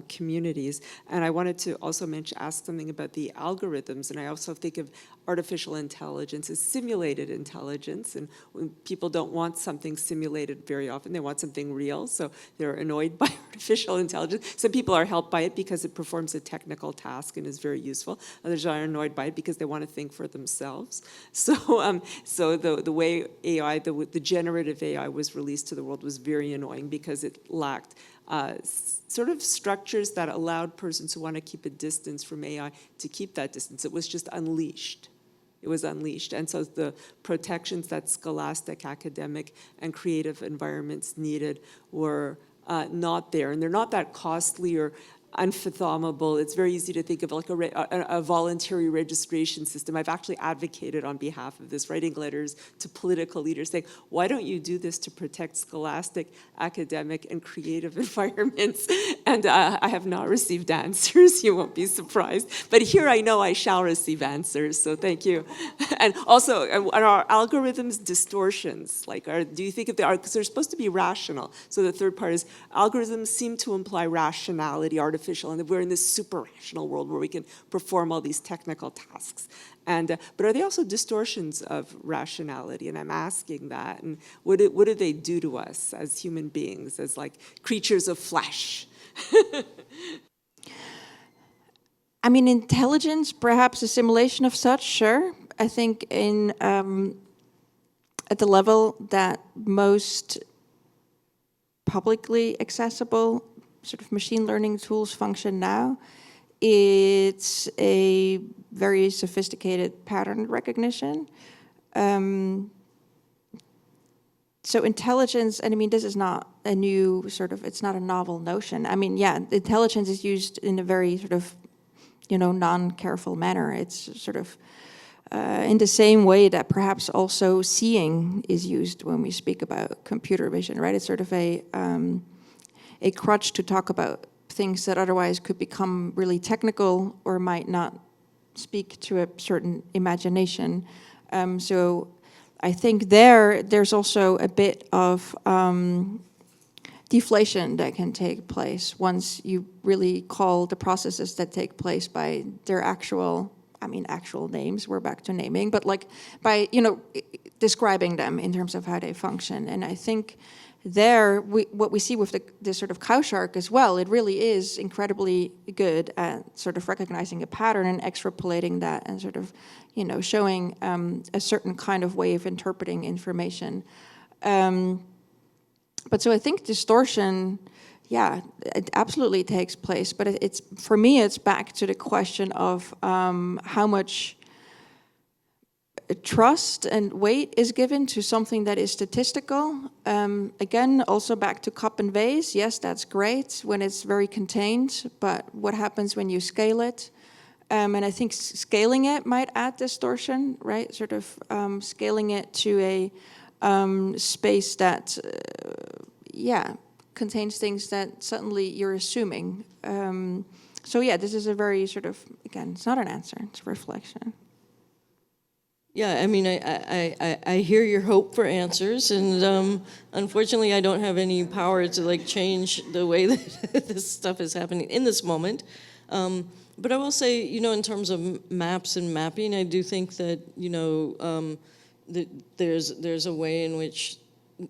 [SPEAKER 6] communities. And I wanted to also ask something about the algorithms, and I also think of artificial intelligence as simulated intelligence, and when people don't want something simulated very often, they want something real, so they're annoyed by artificial intelligence. Some people are helped by it because it performs a technical task and is very useful. Others are annoyed by it because they want to think for themselves. So, so the way AI, the generative AI was released to the world was very annoying because it lacked sort of structures that allowed persons who want to keep a distance from AI to keep that distance. It was just unleashed. It was unleashed. And so the protections that scholastic, academic, and creative environments needed were not there. And they're not that costly or unfathomable. It's very easy to think of like a voluntary registration system. I've actually advocated on behalf of this, writing letters to political leaders saying, why don't you do this to protect scholastic, academic, and creative environments? And I have not received answers. You won't be surprised. But here I know I shall receive answers, so thank you. And also, are our algorithms distortions? Like, do you think if they are, because they're supposed to be rational. So the third part is, algorithms seem to imply rationality, artificial, and we're in this super rational world where we can perform all these technical tasks. And but are they also distortions of rationality? And I'm asking that. And what do they do to us as human beings, as like creatures of flesh?
[SPEAKER 3] I mean, intelligence, perhaps a simulation of such, sure. I think in at the level that most publicly accessible sort of machine learning tools function now, it's a very sophisticated pattern recognition. So intelligence, and I mean, this is not a new sort of, it's not a novel notion. I mean, yeah, intelligence is used in a very sort of, non-careful manner. It's sort of in the same way that perhaps also seeing is used when we speak about computer vision, right? It's sort of a crutch to talk about things that otherwise could become really technical or might not speak to a certain imagination. So I think there's also a bit of deflation that can take place once you really call the processes that take place by their actual names. We're back to naming, but like by, describing them in terms of how they function. And I think what we see with this sort of cow shark as well, it really is incredibly good at sort of recognizing a pattern and extrapolating that and sort of, showing a certain kind of way of interpreting information. But so I think distortion, yeah, it absolutely takes place. But for me, it's back to the question of how much trust and weight is given to something that is statistical. Again, also back to cup and vase. Yes, that's great when it's very contained, but what happens when you scale it? And I think scaling it might add distortion, right? Sort of scaling it to a space that, contains things that suddenly you're assuming. So yeah, this is a very sort of, again, it's not an answer, it's a reflection.
[SPEAKER 2] Yeah, I mean, I hear your hope for answers, and unfortunately, I don't have any power to like change the way that this stuff is happening in this moment. But I will say, in terms of maps and mapping, I do think that that there's a way in which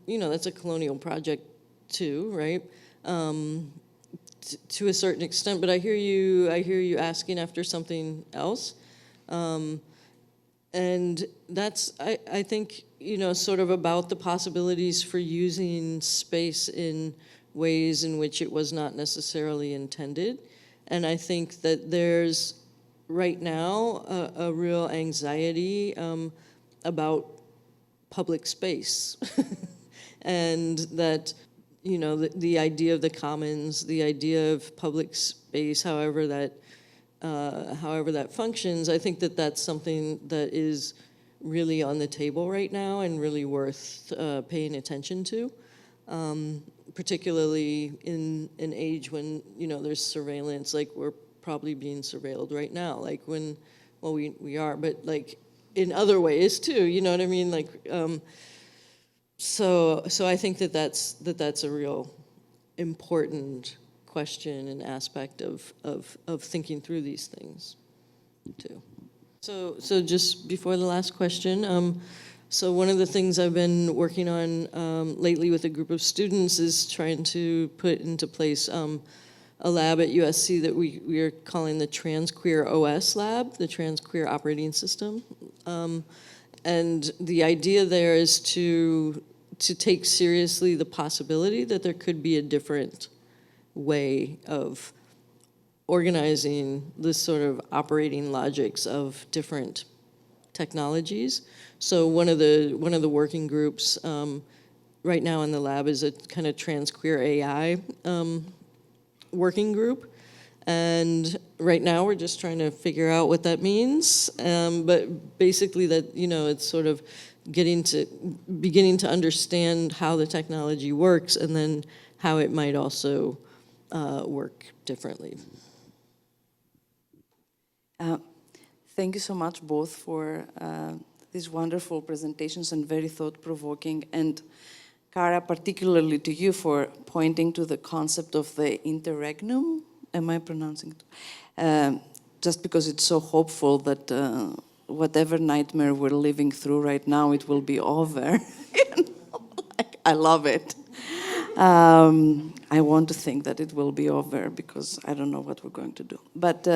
[SPEAKER 2] that's a colonial project too, right? To a certain extent. But I hear you asking after something else. And that's, I think, sort of about the possibilities for using space in ways in which it was not necessarily intended. And I think that there's, right now, a real anxiety about public space. And that, the idea of the commons, the idea of public space, however that functions, I think that that's something that is really on the table right now and really worth paying attention to, particularly in an age when, there's surveillance, like we're probably being surveilled right now, like when, well, we are, but like in other ways too, you know what I mean? Like, so I think that's a real important question and aspect of thinking through these things, too. So just before the last question, so one of the things I've been working on lately with a group of students is trying to put into place a lab at USC that we are calling the Transqueer OS lab, the Transqueer Operating System. And the idea there is to take seriously the possibility that there could be a different way of organizing this sort of operating logics of different technologies. So one of the working groups right now in the lab is a kind of Transqueer AI working group. And right now we're just trying to figure out what that means. But basically that, it's sort of beginning to understand how the technology works and then how it might also work differently.
[SPEAKER 7] Thank you so much both for these wonderful presentations and very thought-provoking, and Cara, particularly to you for pointing to the concept of the interregnum. Am I pronouncing it? Just because it's so hopeful that whatever nightmare we're living through right now, it will be over. I love it. I want to think that it will be over because I don't know what we're going to do. But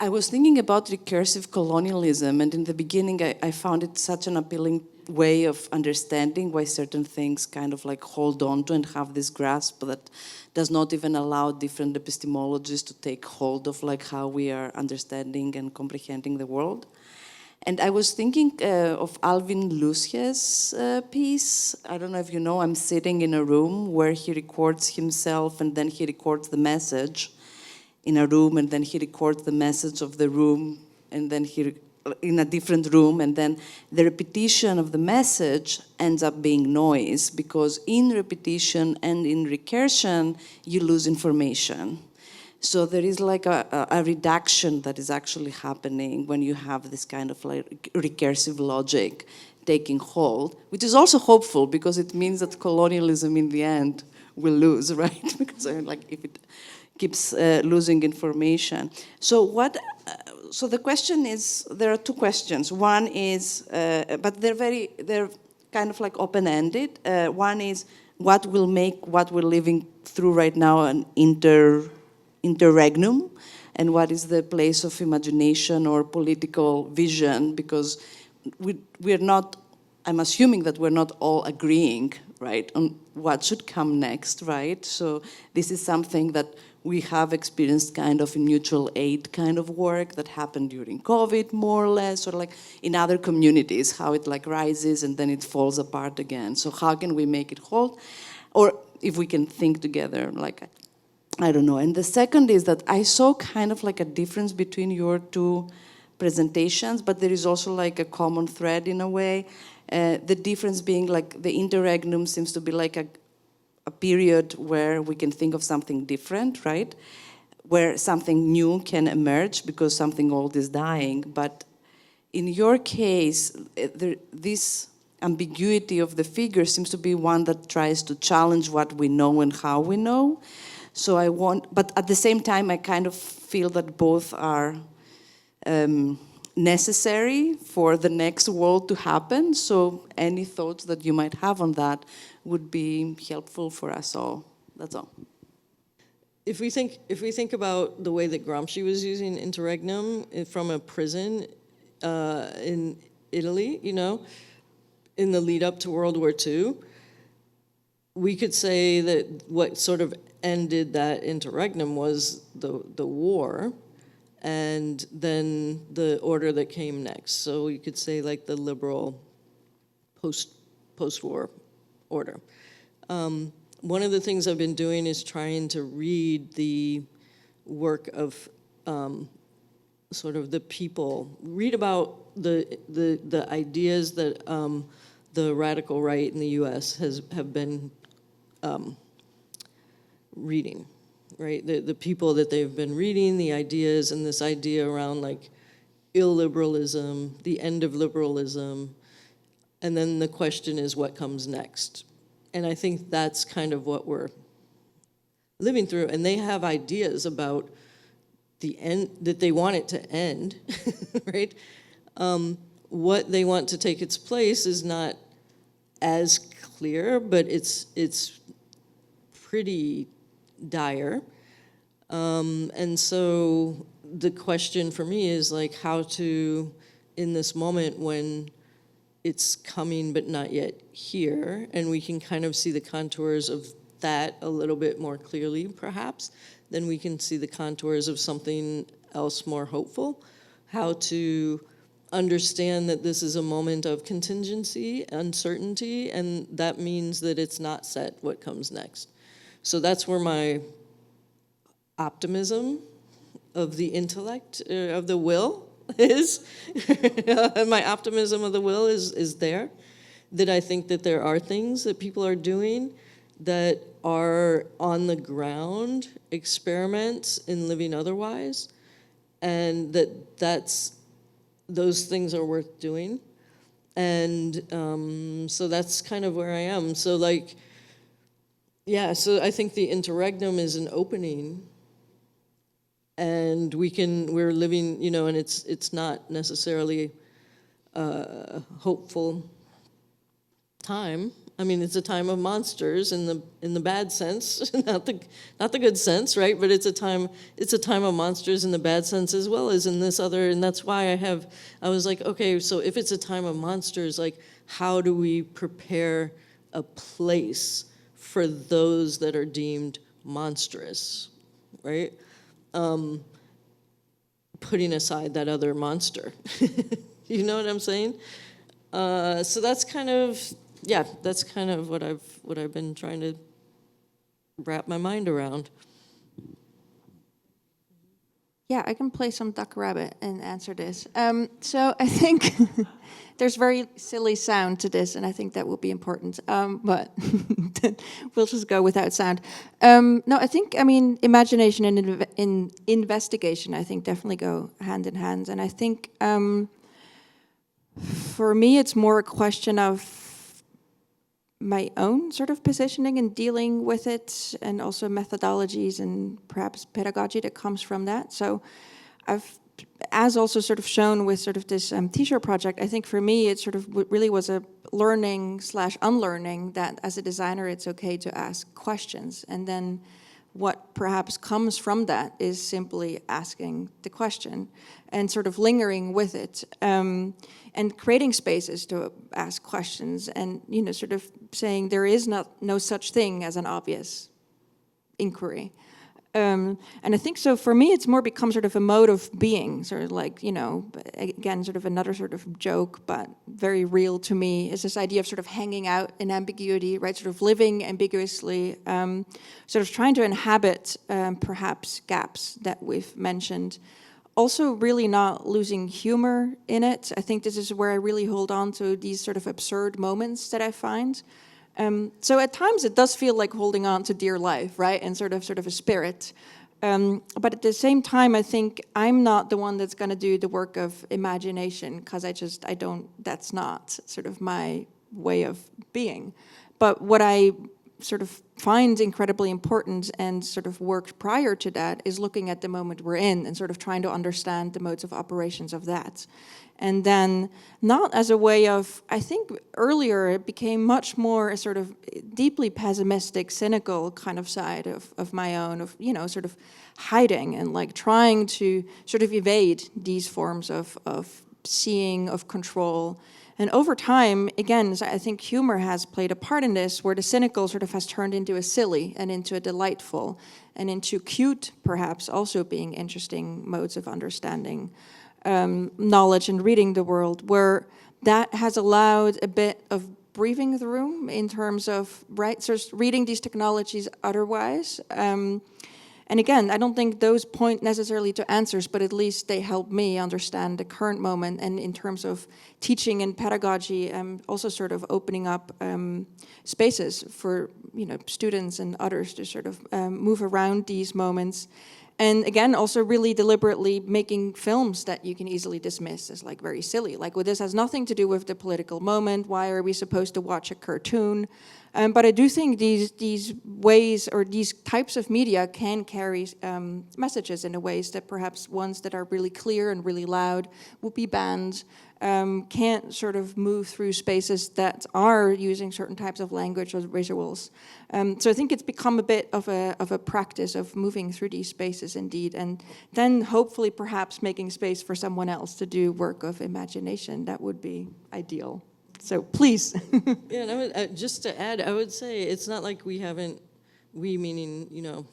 [SPEAKER 7] I was thinking about recursive colonialism, and in the beginning I found it such an appealing way of understanding why certain things kind of like hold on to and have this grasp that does not even allow different epistemologies to take hold of like how we are understanding and comprehending the world. And I was thinking of Alvin Lucia's piece. I don't know if you know, I'm sitting in a room where he records himself and then he records the message in a room, and then he records the message of the room, and then in a different room, and then the repetition of the message ends up being noise, because in repetition and in recursion, you lose information. So there is like a reduction that is actually happening when you have this kind of like recursive logic taking hold, which is also hopeful because it means that colonialism in the end will lose, right? Because like if it keeps losing information. So so the question is, there are two questions. One is, but they're kind of like open-ended. One is, what will make what we're living through right now an interregnum, and what is the place of imagination or political vision? Because we're not, I'm assuming that we're not all agreeing, right, on what should come next, right? So this is something that we have experienced kind of in mutual aid kind of work that happened during COVID, more or less, or like in other communities, how it like rises and then it falls apart again. So how can we make it hold? Or if we can think together, like, I don't know. And the second is that I saw kind of like a difference between your two presentations, but there is also like a common thread in a way. The difference being like the interregnum seems to be like a period where we can think of something different, right? Where something new can emerge because something old is dying. But in your case, this ambiguity of the figure seems to be one that tries to challenge what we know and how we know. So but at the same time, I kind of feel that both are necessary for the next world to happen. So any thoughts that you might have on that would be helpful for us all. That's all.
[SPEAKER 2] If we think about the way that Gramsci was using interregnum from a prison in Italy, in the lead up to World War II, we could say that what sort of ended that interregnum was the war, and then the order that came next. So you could say like the liberal post-war order. One of the things I've been doing is trying to read the work of sort of the people, read about the ideas that the radical right in the U.S. have been reading, right? The people that they've been reading, the ideas, and this idea around like illiberalism, the end of liberalism, and then the question is what comes next. And I think that's kind of what living through, and they have ideas about the end, that they want it to end, right? What they want to take its place is not as clear, but it's pretty dire. And so the question for me is like how to, in this moment when it's coming but not yet here, and we can kind of see the contours of that a little bit more clearly perhaps, then we can see the contours of something else more hopeful, how to understand that this is a moment of contingency, uncertainty, and that means that it's not set what comes next. So that's where my optimism of the intellect, of the will is. My optimism of the will is there, that I think that there are things that people are doing that are on the ground experiments in living otherwise, and those things are worth doing. And so that's kind of where I am. So like, yeah, so I think the interregnum is an opening, and we're living, you know, and it's not necessarily a hopeful time. I mean, it's a time of monsters in the bad sense, not the good sense, right? But it's a time of monsters in the bad sense as well as in this other, and that's why I was like, okay, so if it's a time of monsters, like how do we prepare a place for those that are deemed monstrous, right? Putting aside that other monster. You know what I'm saying? So that's kind of, yeah, that's kind of what I've been trying to wrap my mind around.
[SPEAKER 3] Yeah, I can play some duck rabbit and answer this. So I think there's very silly sound to this, and I think that will be important. But we'll just go without sound. No, I mean, imagination and investigation, I think, definitely go hand in hand. And I think for me, it's more a question of my own sort of positioning and dealing with it, and also methodologies and perhaps pedagogy that comes from that. So as also sort of shown with sort of this t-shirt project, I think for me it sort of really was a learning/unlearning that as a designer it's okay to ask questions, and then what perhaps comes from that is simply asking the question and sort of lingering with it, and creating spaces to ask questions, and sort of saying there is no such thing as an obvious inquiry. And I think so for me it's more become sort of a mode of being, sort of like, again, sort of another sort of joke, but very real to me, is this idea of sort of hanging out in ambiguity, right? Sort of living ambiguously, sort of trying to inhabit perhaps gaps that we've mentioned. Also really not losing humor in it. I think this is where I really hold on to these sort of absurd moments that I find. So at times it does feel like holding on to dear life, right? And sort of a spirit. But at the same time, I think I'm not the one that's going to do the work of imagination, because that's not sort of my way of being. But what I sort of find incredibly important and sort of worked prior to that is looking at the moment we're in and sort of trying to understand the modes of operations of that. And then not as a way of, I think earlier it became much more a sort of deeply pessimistic, cynical kind of side of my own, of, sort of hiding and like trying to sort of evade these forms of seeing, of control. And over time, again, I think humor has played a part in this, where the cynical sort of has turned into a silly and into a delightful and into cute, perhaps also being interesting modes of understanding knowledge and reading the world, where that has allowed a bit of breathing room in terms of, right, so reading these technologies otherwise. And again, I don't think those point necessarily to answers, but at least they help me understand the current moment. And in terms of teaching and pedagogy, also sort of opening up spaces for students and others to sort of move around these moments. And again, also really deliberately making films that you can easily dismiss as like very silly. Like, well, this has nothing to do with the political moment. Why are we supposed to watch a cartoon? But I do think these ways or these types of media can carry messages in a ways that perhaps ones that are really clear and really loud would be banned, can't sort of move through spaces that are using certain types of language or visuals. So I think it's become a bit of a practice of moving through these spaces indeed, and then hopefully perhaps making space for someone else to do work of imagination. That would be ideal. So please.
[SPEAKER 2] Yeah, and I would, just to add, I would say it's not like we haven't, we meaning, you know,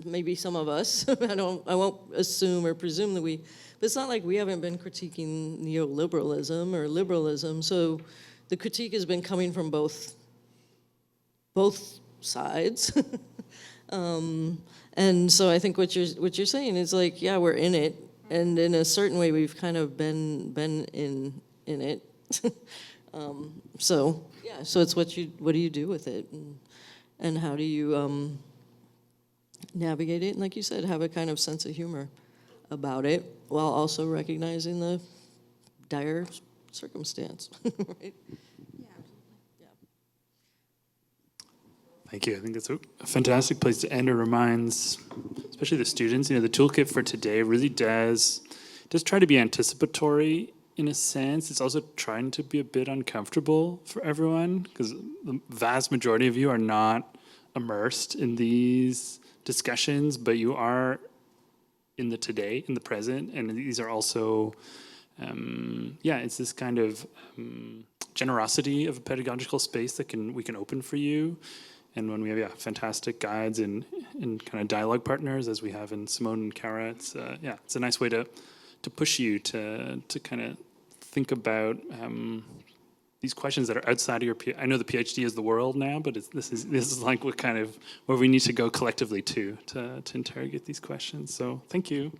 [SPEAKER 2] maybe some of us, I won't assume or presume that we, but it's not like we haven't been critiquing neoliberalism or liberalism. So the critique has been coming from both sides. And so I think what you're saying is like, yeah, we're in it, and in a certain way we've kind of been in it. So yeah, so it's what do you do with it, and how do you navigate it, and like you said, have a kind of sense of humor about it while also recognizing the dire circumstance, right?
[SPEAKER 1] Thank you. I think that's a fantastic place to end. It reminds, especially the students, you know, the toolkit for today really does try to be anticipatory in a sense. It's also trying to be a bit uncomfortable for everyone, because the vast majority of you are not immersed in these discussions, but you are in the today, in the present, and these are also, it's this kind of generosity of a pedagogical space that we can open for you. And when we have fantastic guides and kind of dialogue partners, as we have in Simone and Kara, it's a nice way to push you to kind of think about these questions that are outside of your. I know the PhD is the world now, but this is like where we need to go collectively to interrogate these questions. So thank you.